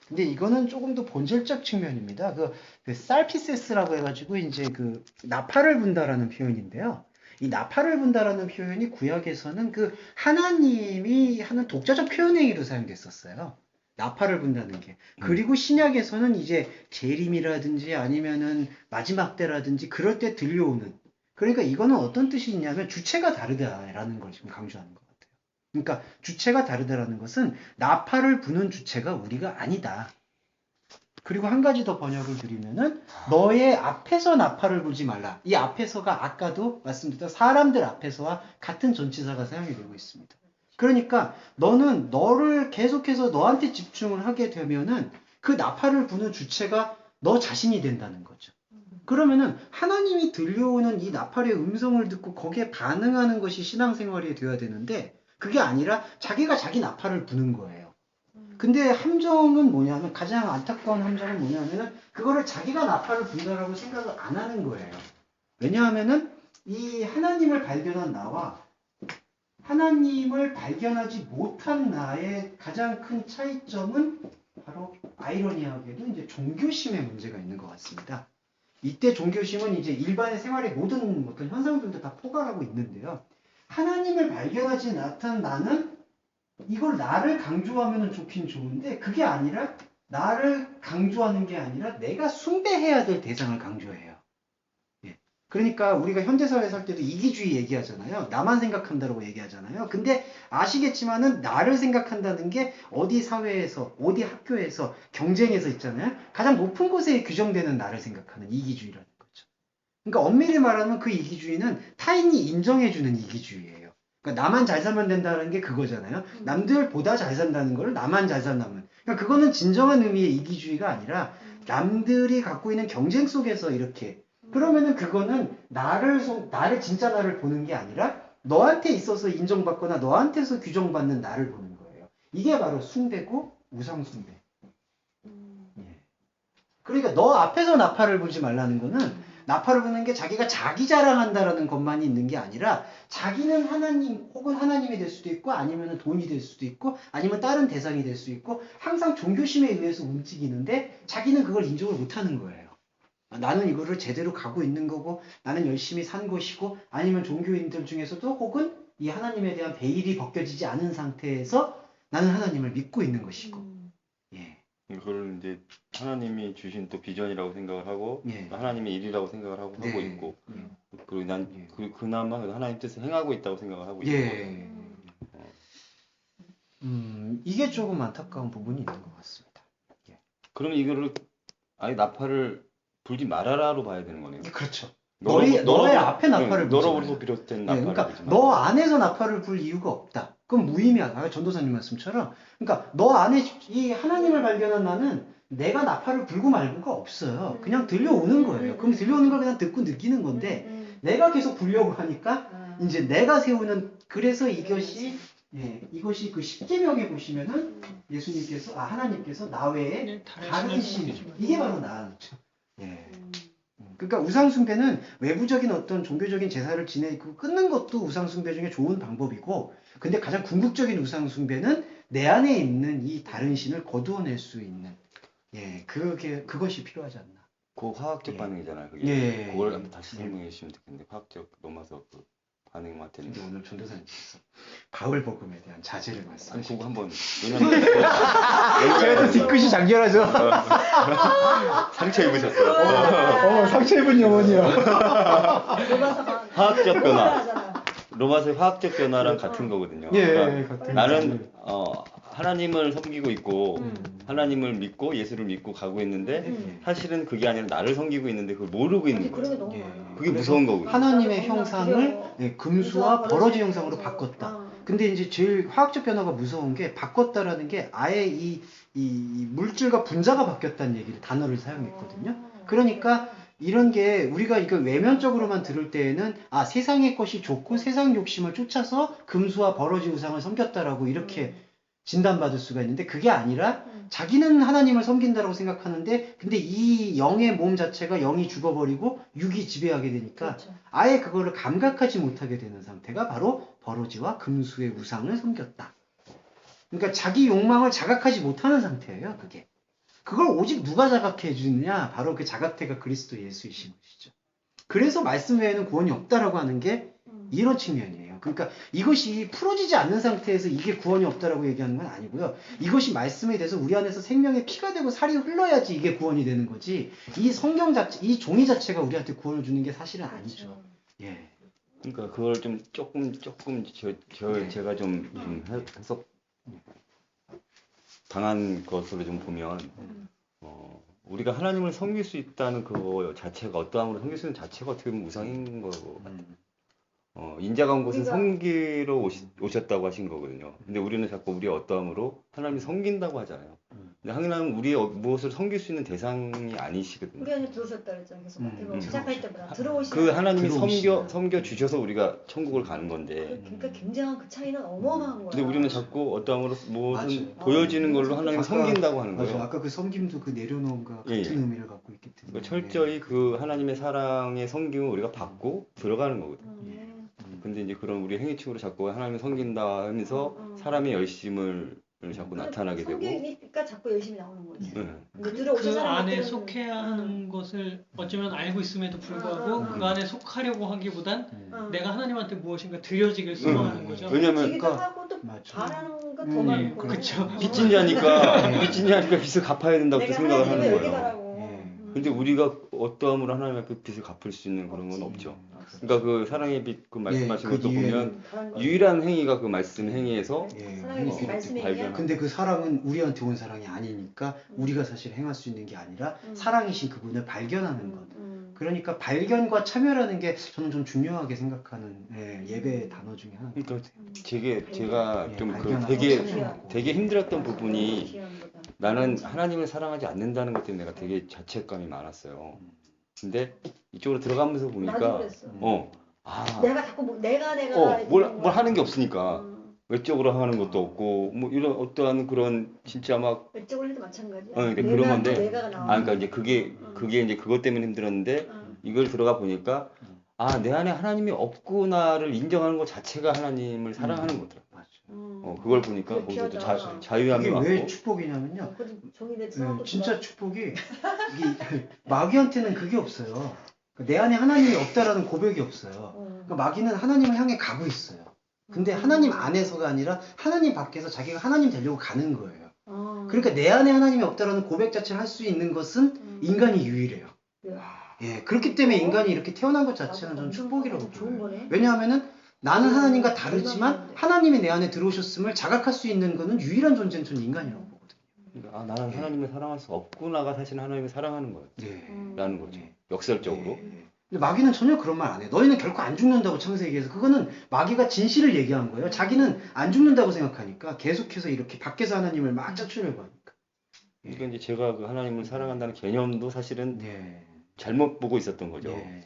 근데 이거는 조금 더 본질적 측면입니다. 그 살피세스라고 해가지고 이제 그 나팔을 분다라는 표현인데요. 이 나팔을 분다라는 표현이 구약에서는 그 하나님이 하는 독자적 표현 행위로 사용됐었어요. 나팔을 분다는 게. 그리고 신약에서는 이제 재림이라든지 아니면은 마지막 때라든지 그럴 때 들려오는. 그러니까 이거는 어떤 뜻이 있냐면 주체가 다르다라는 걸 지금 강조하는 것 같아요. 그러니까 주체가 다르다라는 것은 나팔을 부는 주체가 우리가 아니다. 그리고 한 가지 더 번역을 드리면은 너의 앞에서 나팔을 불지 말라. 이 앞에서가 아까도 말씀드렸던 사람들 앞에서와 같은 전치사가 사용이 되고 있습니다. 그러니까 너는 너를 계속해서 너한테 집중을 하게 되면은 그 나팔을 부는 주체가 너 자신이 된다는 거죠. 그러면은 하나님이 들려오는 이 나팔의 음성을 듣고 거기에 반응하는 것이 신앙생활이 되어야 되는데 그게 아니라 자기가 자기 나팔을 부는 거예요. 근데 함정은 뭐냐면 가장 안타까운 함정은 뭐냐면은 그거를 자기가 나팔을 분다라고 생각을 안 하는 거예요. 왜냐하면은 이 하나님을 발견한 나와 하나님을 발견하지 못한 나의 가장 큰 차이점은 바로 아이러니하게도 이제 종교심의 문제가 있는 것 같습니다. 이때 종교심은 이제 일반의 생활의 모든 어떤 현상들도 다 포괄하고 있는데요. 하나님을 발견하지 못한 나는 이걸 나를 강조하면 좋긴 좋은데 그게 아니라 나를 강조하는 게 아니라 내가 숭배해야 될 대상을 강조해요. 예. 그러니까 우리가 현대사회 살 때도 이기주의 얘기하잖아요. 나만 생각한다고 얘기하잖아요. 근데 아시겠지만은 나를 생각한다는 게 어디 사회에서 어디 학교에서 경쟁에서 있잖아요. 가장 높은 곳에 규정되는 나를 생각하는 이기주의라는 거죠. 그러니까 엄밀히 말하면 그 이기주의는 타인이 인정해주는 이기주의예요. 그러니까 나만 잘 살면 된다는 게 그거잖아요. 남들보다 잘 산다는 걸 나만 잘 산다면. 그러니까 그거는 진정한 의미의 이기주의가 아니라 남들이 갖고 있는 경쟁 속에서 이렇게. 그러면은 그거는 나를 진짜 나를 보는 게 아니라 너한테 있어서 인정받거나 너한테서 규정받는 나를 보는 거예요. 이게 바로 숭배고 우상숭배. 예. 그러니까 너 앞에서 나팔을 불지 말라는 거는 나팔을 부는 게 자기가 자기 자랑한다라는 것만이 있는 게 아니라 자기는 하나님 혹은 하나님이 될 수도 있고 아니면 돈이 될 수도 있고 아니면 다른 대상이 될 수 있고 항상 종교심에 의해서 움직이는데 자기는 그걸 인정을 못하는 거예요. 나는 이거를 제대로 가고 있는 거고 나는 열심히 산 것이고 아니면 종교인들 중에서도 혹은 이 하나님에 대한 베일이 벗겨지지 않은 상태에서 나는 하나님을 믿고 있는 것이고 예. 그걸 이제 하나님이 주신 또 비전이라고 생각을 하고 예. 하나님의 일이라고 생각을 하고 네. 있고 예. 그리고 난 예. 그나마 하나님 뜻을 행하고 있다고 생각을 하고 있는 거예요. 예. 이게 조금 안타까운 부분이 있는 것 같습니다. 그러면 이거를 아예 나팔을 불지 말아라로 봐야 되는 거네요. 그렇죠. 너로- 너의 앞에 나팔을 불지 너로부터 말아라. 비롯된 예, 나팔을 그러니까 불지 마. 너 안에서 나팔을 불 이유가 없다. 그럼 무의미하다. 전도사님 말씀처럼. 그러니까 너 안에 이 하나님을 발견한 나는 내가 나팔을 불고 말고가 없어요. 그냥 들려오는 거예요. 그럼 들려오는 걸 그냥 듣고 느끼는 건데 내가 계속 불려고 하니까 이제 내가 세우는 그래서 이것이 이것이 그 십계명에 보시면은 예수님께서 하나님께서 나 외에 다른 신 이게 바로 나죠. 예. 그러니까 우상숭배는 외부적인 어떤 종교적인 제사를 지내고 끊는 것도 우상숭배 중에 좋은 방법이고 근데 가장 궁극적인 우상숭배는 내 안에 있는 이 다른 신을 거두어낼 수 있는 그것이 필요하지 않나. 그 화학적 예. 반응이잖아요. 그게. 예. 그걸 다시 설명해 주시면 좋겠는데 화학적 넘어서 그 반응 같은. 근데 오늘 전도사님께서 가을 복음에 대한 자제를 아니 말씀하시고 그거 한번 왜냐면 제가 또 뒤끝이 장렬하죠. 상처 입으셨어요. 상처 입은 영혼이요. 화학적 변화. 로마서의 화학적 변화랑 같은 거거든요. 그러니까 같은 나는 하나님을 섬기고 있고 하나님을 믿고 예수를 믿고 가고 있는데 사실은 그게 아니라 나를 섬기고 있는데 그걸 모르고 있는 그런 게 거예요. 너무 많아. 그게 무서운 거거든요. 하나님의 너무나 형상을 두려워. 금수와 버러지 형상으로 그래서, 바꿨다. 근데 이제 제일 화학적 변화가 무서운 게 바꿨다라는 게 아예 이 물질과 분자가 바뀌었다는 얘기를 단어를 사용했거든요. 그러니까 이런 게 우리가 이걸 외면적으로만 들을 때에는 세상의 것이 좋고 세상 욕심을 쫓아서 금수와 버러지 우상을 섬겼다라고 이렇게 진단받을 수가 있는데 그게 아니라 자기는 하나님을 섬긴다라고 생각하는데 근데 이 영의 몸 자체가 영이 죽어버리고 육이 지배하게 되니까 그렇죠. 아예 그거를 감각하지 못하게 되는 상태가 바로 버러지와 금수의 우상을 섬겼다. 그러니까 자기 욕망을 자각하지 못하는 상태예요. 그게. 그걸 오직 누가 자각해 주느냐? 바로 그 자각태가 그리스도 예수이신 것이죠. 그래서 말씀 외에는 구원이 없다라고 하는 게 이런 측면이에요. 그러니까 이것이 풀어지지 않는 상태에서 이게 구원이 없다라고 얘기하는 건 아니고요. 이것이 말씀에 대해서 우리 안에서 생명의 피가 되고 살이 흘러야지 이게 구원이 되는 거지. 이 성경 자체, 이 종이 자체가 우리한테 구원을 주는 게 사실은 아니죠. 예. 그러니까 그걸 좀 조금 제가 좀 해석 당한 것으로 좀 보면 우리가 하나님을 섬길 수 있다는 그거 자체가 어떠함으로 섬길 수 있는 자체가 어떻게 보면 우상인 거 같아요. 인자가 온 곳은 섬기러 오셨다고 하신 거거든요. 근데 우리는 자꾸 우리의 어떠함으로 하나님을 섬긴다고 하잖아요. 근데 하나님은 우리의 무엇을 섬길 수 있는 대상이 아니시거든요. 우리 안에 들어오셨다 그랬잖아요. 계속 시작할 때보다 들어오시는 그 하나님이 섬겨 주셔서 우리가 천국을 가는 건데. 그러니까 굉장한 그 차이는 어마어마한 거야. 근데 우리는 자꾸 어떠함으로 무엇은 맞아요. 보여지는 걸로 하나님을 섬긴다고 하는 거예요. 맞아. 아까 그 섬김도 그 내려놓음과 같은 예. 의미를 갖고 있기 때문에. 철저히 그 하나님의 사랑의 섬김을 우리가 받고 들어가는 거거든요. 근데 이제 그런 우리 행위축으로 자꾸 하나님을 섬긴다 하면서 사람의 열심을 자꾸 나타나게 되고. 성경이니까 자꾸 열심히 나오는 거지. 네. 그 안에 속해야 하는 것을 어쩌면 알고 있음에도 불구하고 그 안에 속하려고 하기보단 내가 하나님한테 무엇인가 드려지길 소망하는 거죠. 왜냐면 기도 하고 또 맞죠. 바라는 거 더 많고. 그렇죠. 빚진 자니까 빚을 갚아야 된다고 또 내가 생각을 하나님의 하는 여기 거예요. 가라고. 근데 우리가 어떠함으로 하나님 앞에 빚을 갚을 수 있는 그런 건 없죠. 그러니까 그 사랑의 빚 그 말씀하신 그 것도 보면 다른 거. 유일한 행위가 그 말씀 행위에서 사랑의 말씀의 발견. 근데 그 사랑은 우리한테 온 사랑이 아니니까 우리가 사실 행할 수 있는 게 아니라 사랑이신 그분을 발견하는 것. 그러니까 발견과 참여라는 게 저는 좀 중요하게 생각하는 예배의 단어 중에 하나. 그러니까 제가 좀 그 발견하고 참여하고. 되게 힘들었던 부분이 귀한 거다. 나는 하나님을 사랑하지 않는다는 것 때문에 내가 되게 자책감이 많았어요. 근데 이쪽으로 들어가면서 나도 보니까 그랬어. 내가 자꾸 뭘 하는 게 없으니까 외적으로 하는 것도 없고 뭐 이런 어떠한 그런 진짜 막 외적으로 해도 마찬가지야. 그러니까 그런 건데 내가가 나와. 그러니까 이제 그게 이제 그것 때문에 힘들었는데 이걸 들어가 보니까 아, 내 안에 하나님이 없구나를 인정하는 것 자체가 하나님을 사랑하는 거더라. 맞아요. 그걸 보니까 그게 거기서 또 귀하다. 자유함이 그게 왜 왔고. 축복이냐면요. 그건 종이네 써놓고 진짜 축복이 이게 마귀한테는 그게 없어요. 내 안에 하나님이 없다라는 고백이 없어요. 그러니까 마귀는 하나님을 향해 가고 있어요. 근데 하나님 안에서가 아니라 하나님 밖에서 자기가 하나님 되려고 가는 거예요. 그러니까 내 안에 하나님이 없다라는 고백 자체를 할 수 있는 것은 인간이 유일해요. 예, 그렇기 때문에 인간이 이렇게 태어난 것 자체는 저는 축복이라고 좋은 봐요. 거네. 왜냐하면은 나는 하나님과 다르지만 하나님이 내 안에 들어오셨음을 자각할 수 있는 거는 유일한 존재는 저는 인간이라고 보거든요. 그러니까 아, 나는 하나님을 사랑할 수 없구나가 사실 하나님을 사랑하는 거예요. 네. 라는 거죠. 역설적으로. 근데 마귀는 전혀 그런 말 안 해. 너희는 결코 안 죽는다고 창세기에서. 그거는 마귀가 진실을 얘기한 거예요. 자기는 안 죽는다고 생각하니까 계속해서 이렇게 밖에서 하나님을 막 짜추려고 하니까. 그러니까 이제 제가 그 하나님을 사랑한다는 개념도 사실은 네. 잘못 보고 있었던 거죠. 네.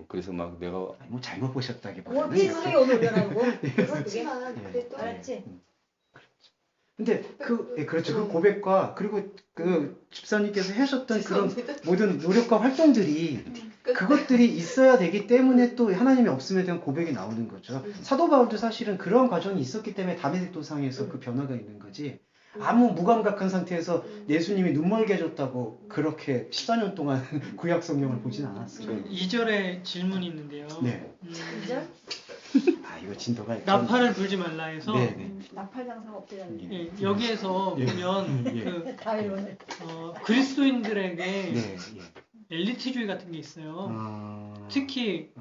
그래서 막 내가 뭐 잘못 보셨다기보다는. 뭘 삐스하게 오늘 올려놓고 그렇지만 네. 그래도 알았지? 근데 그렇죠. 그 고백과 그리고 그 집사님께서 하셨던 그런 모든 노력과 활동들이 그것들이 있어야 되기 때문에 또 하나님이 없음에 대한 고백이 나오는 거죠. 사도 바울도 사실은 그런 과정이 있었기 때문에 다메섹 도상에서 그 변화가 있는 거지. 아무 무감각한 상태에서 예수님이 눈멀게 해줬다고 그렇게 14년 동안 구약 성경을 보진 않았어요. 2절에 질문이 있는데요. 네. 2절? 아 이거 진도가 나팔을 불지 말라 해서 네. 나팔 장사가 없대잖아요. 예, 여기에서 예. 보면 예. 그 다 이러네. 그리스도인들에게 네. 엘리트주의 같은 게 있어요. 아... 특히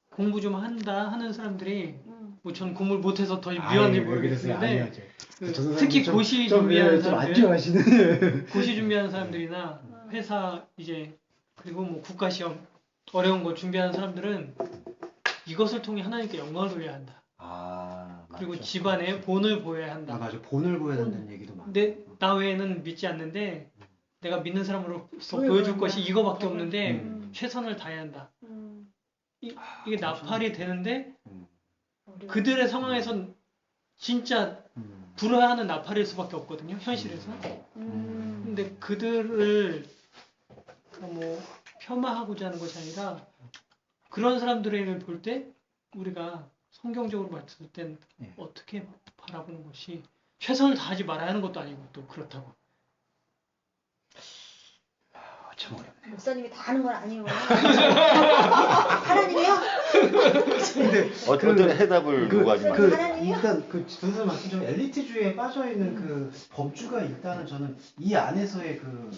공부 좀 한다 하는 사람들이 뭐 전 공부를 못해서 더 아유, 미안해 왜 그러세요? 모르겠는데 아니요, 그 저 선생님 특히 좀- 고시 좀, 준비하는 좀안 사람들, 좋아하시는. 고시 준비하는 사람들이나 회사 이제 그리고 뭐 국가 시험 어려운 거 준비하는 사람들은 이것을 통해 하나님께 영광을 돌려야 한다. 아, 그리고 맞죠. 집안에 본을 보여야 아 한다. 맞아. 본을 보여야 된다는 얘기도 많아. 나 외에는 믿지 않는데 내가 믿는 사람으로서 보여야 보여줄 한다. 것이 이거밖에 없는데 음. 최선을 다해야 한다. 음. 이게 나팔이 되는데 어려워. 그들의 상황에선 진짜 불화하는 나팔일 수밖에 없거든요. 현실에서. 근데 그들을 뭐 폄하하고자 하는 것이 아니라 그런 사람들을 볼 때 우리가 성경적으로 봤을 땐 예. 어떻게 바라보는 것이 최선을 다하지 말아야 하는 것도 아니고 또 그렇다고. 아, 참 어렵네. 목사님이 다 하는 건 아니에요. 하나님이요? 근데 어떤 해답을 요구하지 마. 하나님이요? 일단 그 선생님 말씀처럼 엘리트주의에 빠져 있는 그 법주가 있다는 저는 이 안에서의 그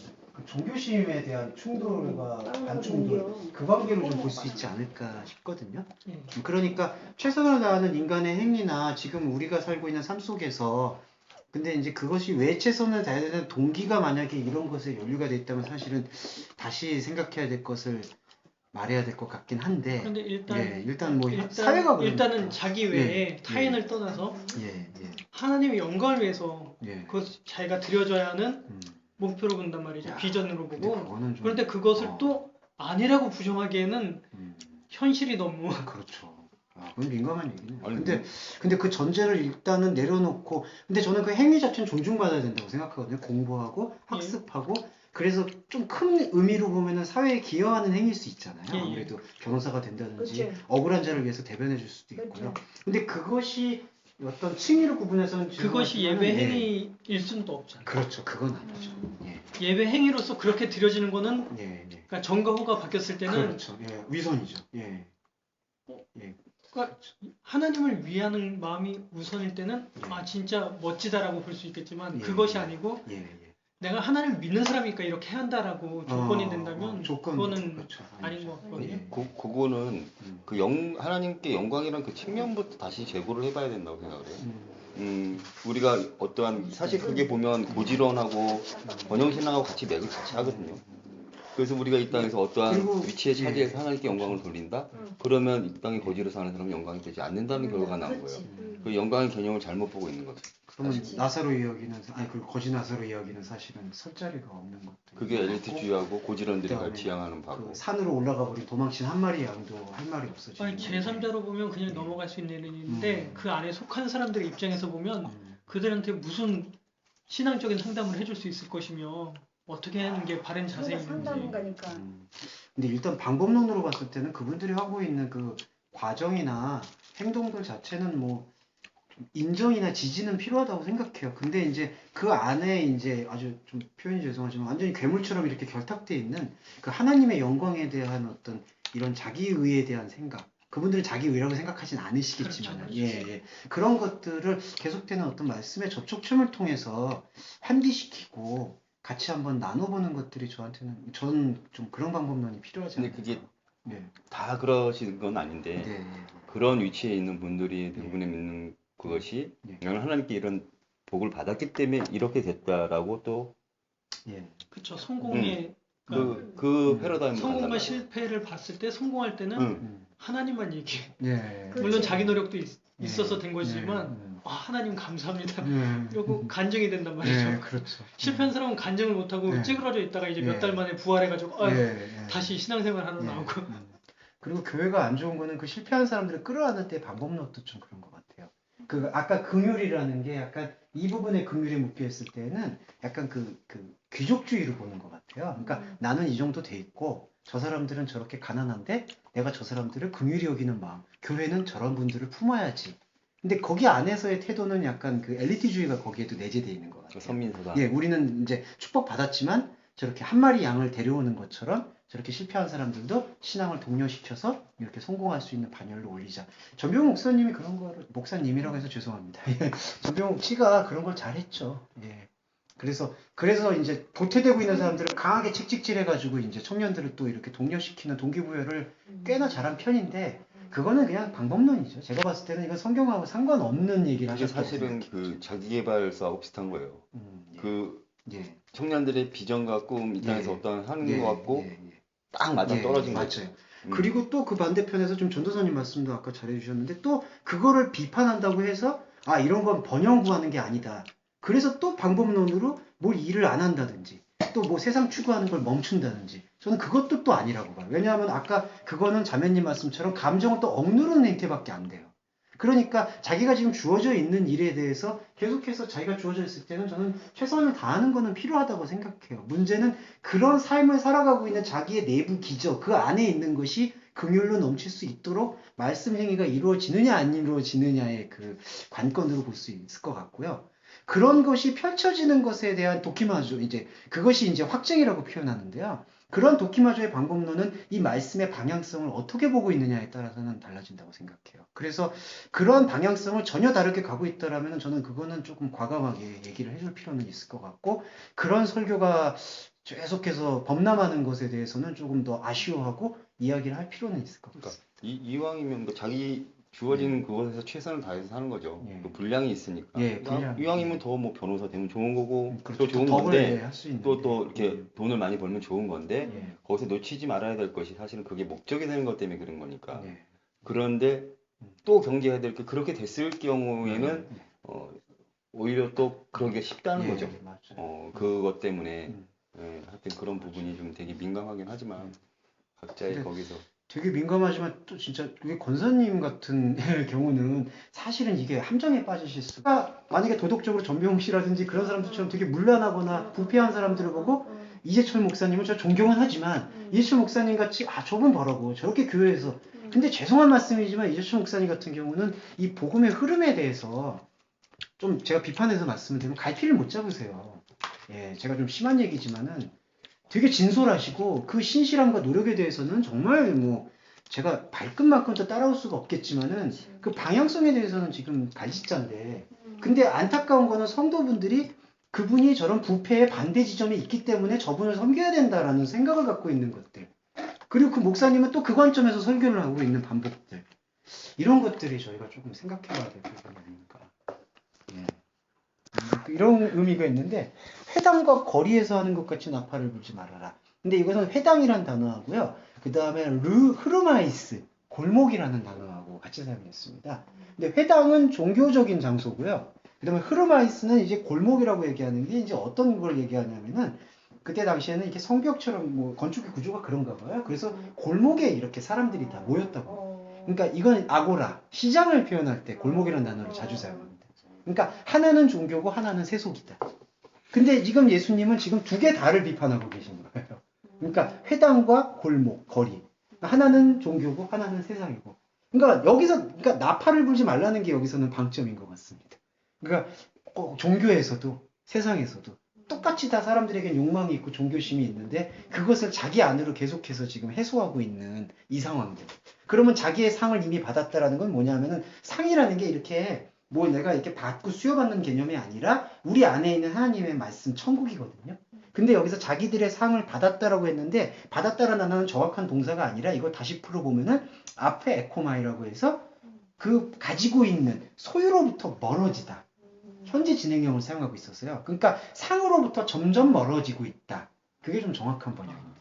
종교심에 대한 충돌과 반충돌 그 관계로 좀 볼 수 있지 않을까 싶거든요. 예. 그러니까 최선을 다하는 인간의 행위나 지금 우리가 살고 있는 삶 속에서 근데 이제 그것이 왜 최선을 다해야 되는 동기가 만약에 이런 것에 연루가 돼 있다면 사실은 다시 생각해야 될 것을 말해야 될 것 같긴 한데 그런데 일단 뭐 사회가 일단은 그러니까. 자기 외에 타인을 떠나서 예. 하나님의 영광을 위해서 예. 그것 자기가 드려져야 하는 음. 목표로 본단 말이죠. 야, 비전으로 근데 보고. 그거는 좀 그런데 그것을 또 아니라고 부정하기에는 현실이 너무 그렇죠. 아, 그건 민감한 얘기네. 아니, 근데 그 전제를 일단은 내려놓고, 근데 저는 그 행위 자체는 존중받아야 된다고 생각하거든요. 공부하고, 학습하고, 그래서 좀 큰 의미로 보면은 사회에 기여하는 행위일 수 있잖아요. 예. 아무래도 변호사가 된다든지, 그치. 억울한 자를 위해서 대변해 줄 수도 있고요. 근데 그것이 어떤 층위를 구분해서는 그것이 죄송하지만은, 예배 예. 행위일 수는 또 없잖아요. 그렇죠. 그건 아니죠. 예. 예배 행위로서 그렇게 드려지는 거는 예. 그러니까 전과 후가 바뀌었을 때는 그렇죠. 예. 위선이죠. 예. 그러니까 하나님을 위하는 마음이 우선일 때는 예. 아 진짜 멋지다라고 볼 수 있겠지만 예. 그것이 아니고 예. 내가 하나님을 믿는 사람이니까 이렇게 해야 한다라고 조건이 된다면 그거는 그렇죠. 아닌 것 같거든요. 예. 그거는 그 하나님께 영광이란 그 측면부터 다시 재고를 해봐야 된다고 생각을 해요. 우리가 어떠한 사실 그게 보면 고지론하고 번영신앙하고 같이 맥을 같이 하거든요. 그래서 우리가 이 땅에서 어떠한 그리고- 위치에 차지해서 하나님께 영광을 돌린다? 그러면 이 땅에 거지로 사는 사람은 영광이 되지 않는다는 결과가 나온 거예요. 그 영광의 개념을 잘못 보고 있는 거죠. 그러면 나사로 이야기는 그 거지 나사로 이야기는 사실은 설 자리가 없는 것도 그게 엘리트주의하고 고지론들이 그다음에 지향하는 바고. 그 산으로 올라가 버린 도망친 한 마리 양도 할 말이 없어지는 아니 제3자로 보면 그냥 넘어갈 수 있는 일인데 그 안에 속한 사람들의 입장에서 보면 그들한테 무슨 신앙적인 상담을 해줄 수 있을 것이며 어떻게 하는 게 바른 자세히 자세인지 상담가니까. 근데 일단 방법론으로 봤을 때는 그분들이 하고 있는 그 과정이나 행동들 자체는 뭐 인정이나 지지는 필요하다고 생각해요. 근데 이제 그 안에 이제 아주 좀 표현이 죄송하지만 완전히 괴물처럼 이렇게 결탁돼 있는 그 하나님의 영광에 대한 어떤 이런 자기의에 대한 생각. 그분들은 자기의라고 생각하진 않으시겠지만, 그렇죠. 예. 그런 것들을 계속되는 어떤 말씀의 접촉점을 통해서 환기시키고 같이 한번 나눠보는 것들이 저는 좀 그런 방법론이 필요하지 근데 않을까. 그게 네. 다 그러신 건 아닌데 네. 그런 위치에 있는 분들이 대부분의 믿는 그것이 예. 나는 하나님께 이런 복을 받았기 때문에 이렇게 됐다라고 또 예. 그렇죠. 성공의 그 패러다임으로 성공과 간단 말이에요. 실패를 봤을 때 성공할 때는 음. 하나님만 얘기해. 예. 그렇지. 물론 자기 노력도 예. 있어서 된 거지만 예. 아, 하나님 감사합니다. 예. 요거 간증이 된단 말이죠. 예, 그렇죠. 실패한 사람은 간증을 못하고 네. 찌그러져 있다가 이제 예. 몇 달 만에 부활해가지고 아유, 예. 다시 신앙생활 하러 예. 나오고 그리고 교회가 안 좋은 거는 그 실패한 사람들을 끌어안을 때 방법론도 좀 그런 것 같아요. 그 아까 긍휼이라는 게 약간 이 부분에 긍휼이 묶여 있을 때는 약간 그 귀족주의를 보는 것 같아요. 그러니까 나는 이 정도 돼 있고 저 사람들은 저렇게 가난한데 내가 저 사람들을 긍휼히 여기는 마음. 교회는 저런 분들을 품어야지. 근데 거기 안에서의 태도는 약간 그 엘리트주의가 거기에도 내재되어 있는 것 같아요. 선민서다. 예, 우리는 이제 축복받았지만 저렇게 한 마리 양을 데려오는 것처럼 저렇게 실패한 사람들도 신앙을 독려시켜서 이렇게 성공할 수 있는 반열로 올리자. 전병욱 목사님이 그런 거를, 목사님이라고 해서 죄송합니다. 예, 전병욱 씨가 그런 걸 잘했죠. 예. 그래서 이제 도태되고 있는 사람들을 강하게 책찍질해가지고 이제 청년들을 또 이렇게 독려시키는 동기부여를 꽤나 잘한 편인데 그거는 그냥 방법론이죠. 제가 봤을 때는 이건 성경하고 상관없는 얘기를 이게 하셨다고 사실은 생각해요. 그 자기개발서하고 비슷한 거예요. 예. 그 예. 청년들의 비전과 꿈 이 땅에서 예. 어떤 하는 예. 것 같고 예. 예. 딱 맞아 예, 떨어진 거죠. 맞아요. 그리고 또 그 반대편에서 좀 전도사님 말씀도 아까 잘해주셨는데 또 그거를 비판한다고 해서 아 이런 건 번영 구하는 게 아니다. 그래서 또 방법론으로 뭘 일을 안 한다든지 또 뭐 세상 추구하는 걸 멈춘다든지 저는 그것도 또 아니라고 봐요. 왜냐하면 아까 그거는 자매님 말씀처럼 감정을 또 억누르는 행태밖에 안 돼요. 그러니까 자기가 지금 주어져 있는 일에 대해서 계속해서 자기가 주어져 있을 때는 저는 최선을 다하는 거는 필요하다고 생각해요. 문제는 그런 삶을 살아가고 있는 자기의 내부 기저, 그 안에 있는 것이 긍휼로 넘칠 수 있도록 말씀 행위가 이루어지느냐 안 이루어지느냐의 그 관건으로 볼 수 있을 것 같고요. 그런 것이 펼쳐지는 것에 대한 도키마조, 그것이 이제 확증이라고 표현하는데요. 그런 도키마조의 방법론은 이 말씀의 방향성을 어떻게 보고 있느냐에 따라서는 달라진다고 생각해요. 그래서 그런 방향성을 전혀 다르게 가고 있더라면 저는 그거는 조금 과감하게 얘기를 해줄 필요는 있을 것 같고 그런 설교가 계속해서 범람하는 것에 대해서는 조금 더 아쉬워하고 이야기를 할 필요는 있을 것 같습니다. 그러니까 이왕이면 뭐 자기 주어진 그것에서 최선을 다해서 사는 거죠. 예. 그 분량이 있으니까. 예, 분량. 이왕이면 더 뭐 변호사 되면 좋은 거고 그렇죠. 또 좋은 덕을 건데 할 수 있는데. 또 이렇게 돈을 많이 벌면 좋은 건데 예. 거기서 놓치지 말아야 될 것이 사실은 그게 목적이 되는 것 때문에 그런 거니까. 예. 그런데 또 경계해야 될 게 그렇게 됐을 경우에는 오히려 또 그러기가 쉽다는 예, 거죠. 맞아요. 그것 때문에 음. 하여튼 그런 부분이 좀 되게 민감하긴 하지만 각자의 근데 거기서 되게 민감하지만 또 진짜 우리 권사님 같은 경우는 사실은 이게 함정에 빠지실 수가 만약에 도덕적으로 전병욱 씨라든지 그런 사람들처럼 되게 문란하거나 부패한 사람들을 보고 이재철 목사님은 저 존경은 하지만 이재철 목사님 같이 아 저분 뭐라고 저렇게 교회에서 근데 죄송한 말씀이지만 이재철 목사님 같은 경우는 이 복음의 흐름에 대해서 좀 제가 비판해서 말씀을 드리면 갈피를 못 잡으세요. 예, 제가 좀 심한 얘기지만은 되게 진솔하시고 그 신실함과 노력에 대해서는 정말 뭐 제가 발끝만큼 더 따라올 수가 없겠지만은 그 방향성에 대해서는 지금 갈짓자인데 근데 안타까운 거는 성도분들이 그분이 저런 부패의 반대 지점이 있기 때문에 저분을 섬겨야 된다라는 생각을 갖고 있는 것들 그리고 그 목사님은 또 그 관점에서 설교를 하고 있는 반복들 이런 것들이 저희가 조금 생각해봐야 될 부분이 아닌가 이런 의미가 있는데 회당과 거리에서 하는 것 같이 나팔을 불지 말아라. 근데 이것은 회당이란 단어하고요. 그 다음에 흐르마이스, 골목이라는 단어하고 같이 사용했습니다. 근데 회당은 종교적인 장소고요. 그 다음에 흐르마이스는 이제 골목이라고 얘기하는 게 이제 어떤 걸 얘기하냐면은 그때 당시에는 이렇게 성벽처럼 뭐 건축의 구조가 그런가 봐요. 그래서 골목에 이렇게 사람들이 다 모였다고. 그러니까 이건 아고라, 시장을 표현할 때 골목이라는 단어를 자주 사용합니다. 그러니까 하나는 종교고 하나는 세속이다. 근데 지금 예수님은 지금 두 개 다를 비판하고 계신 거예요. 그러니까 회당과 골목, 거리. 하나는 종교고 하나는 세상이고. 그러니까 여기서 그러니까 나팔을 불지 말라는 게 여기서는 방점인 것 같습니다. 그러니까 꼭 종교에서도 세상에서도 똑같이 다 사람들에겐 욕망이 있고 종교심이 있는데 그것을 자기 안으로 계속해서 지금 해소하고 있는 이 상황들. 그러면 자기의 상을 이미 받았다라는 건 뭐냐면은 상이라는 게 이렇게 뭐 내가 이렇게 받고 수여받는 개념이 아니라 우리 안에 있는 하나님의 말씀 천국이거든요. 근데 여기서 자기들의 상을 받았다라고 했는데 받았다라는 단어는 정확한 동사가 아니라 이걸 다시 풀어보면은 앞에 에코마이라고 해서 그 가지고 있는 소유로부터 멀어지다. 현재 진행형을 사용하고 있었어요. 그러니까 상으로부터 점점 멀어지고 있다. 그게 좀 정확한 번역입니다.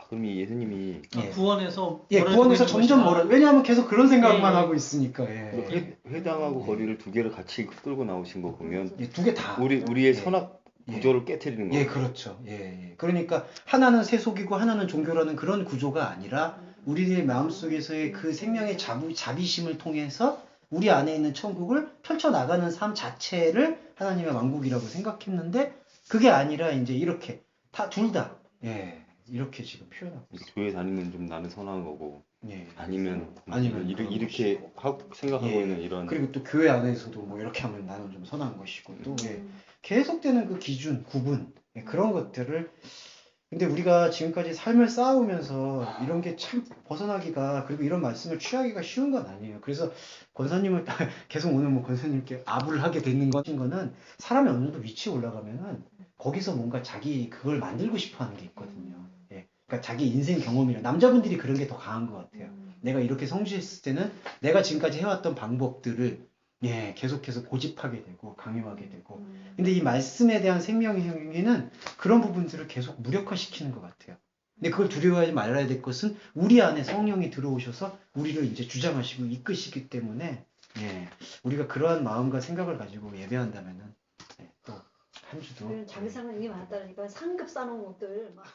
그럼 이 예수님이 예. 구원에서 예, 멀어지고 구원에서 있는 점점 것이다. 멀어. 왜냐하면 계속 그런 생각만 예. 하고 있으니까. 예. 회당하고 거리를 두 개를 같이 끌고 나오신 거 보면 예, 두 개 다. 우리의 예. 선악 예. 구조를 깨트리는 예, 거예요. 그렇죠. 예, 예. 그러니까 하나는 세속이고 하나는 종교라는 그런 구조가 아니라 우리의 마음속에서의 그 생명의 자비심을 통해서 우리 안에 있는 천국을 펼쳐나가는 삶 자체를 하나님의 왕국이라고 생각했는데 그게 아니라 이제 이렇게 둘 다. 예. 이렇게 지금 표현하고 있어요. 교회 다니면 좀 나는 선한 거고 예. 아니면 아니면 이렇게 생각하고 예. 있는 이런 그리고 또 교회 안에서도 뭐 이렇게 하면 나는 좀 선한 것이고 또 예. 계속되는 그 기준, 구분 예, 그런 것들을 근데 우리가 지금까지 삶을 쌓아오면서 이런 게 참 벗어나기가 그리고 이런 말씀을 취하기가 쉬운 건 아니에요. 그래서 권사님을 계속 오늘 뭐 권사님께 압을 하게 되는 거는 사람이 어느 정도 위치에 올라가면은 거기서 뭔가 자기 그걸 만들고 싶어 하는 게 있거든요. 예. 그러니까 자기 인생 경험이랑 남자분들이 그런 게 더 강한 것 같아요. 내가 이렇게 성취했을 때는 내가 지금까지 해왔던 방법들을 예, 계속해서 고집하게 되고 강요하게 되고 근데 이 말씀에 대한 생명의 행위는 그런 부분들을 계속 무력화시키는 것 같아요. 근데 그걸 두려워하지 말아야 될 것은 우리 안에 성령이 들어오셔서 우리를 이제 주장하시고 이끄시기 때문에 예, 우리가 그러한 마음과 생각을 가지고 예배한다면은 예, 또 한 주도 자기 상은 이미 많았다니까 상급 쌓아놓은 것들 막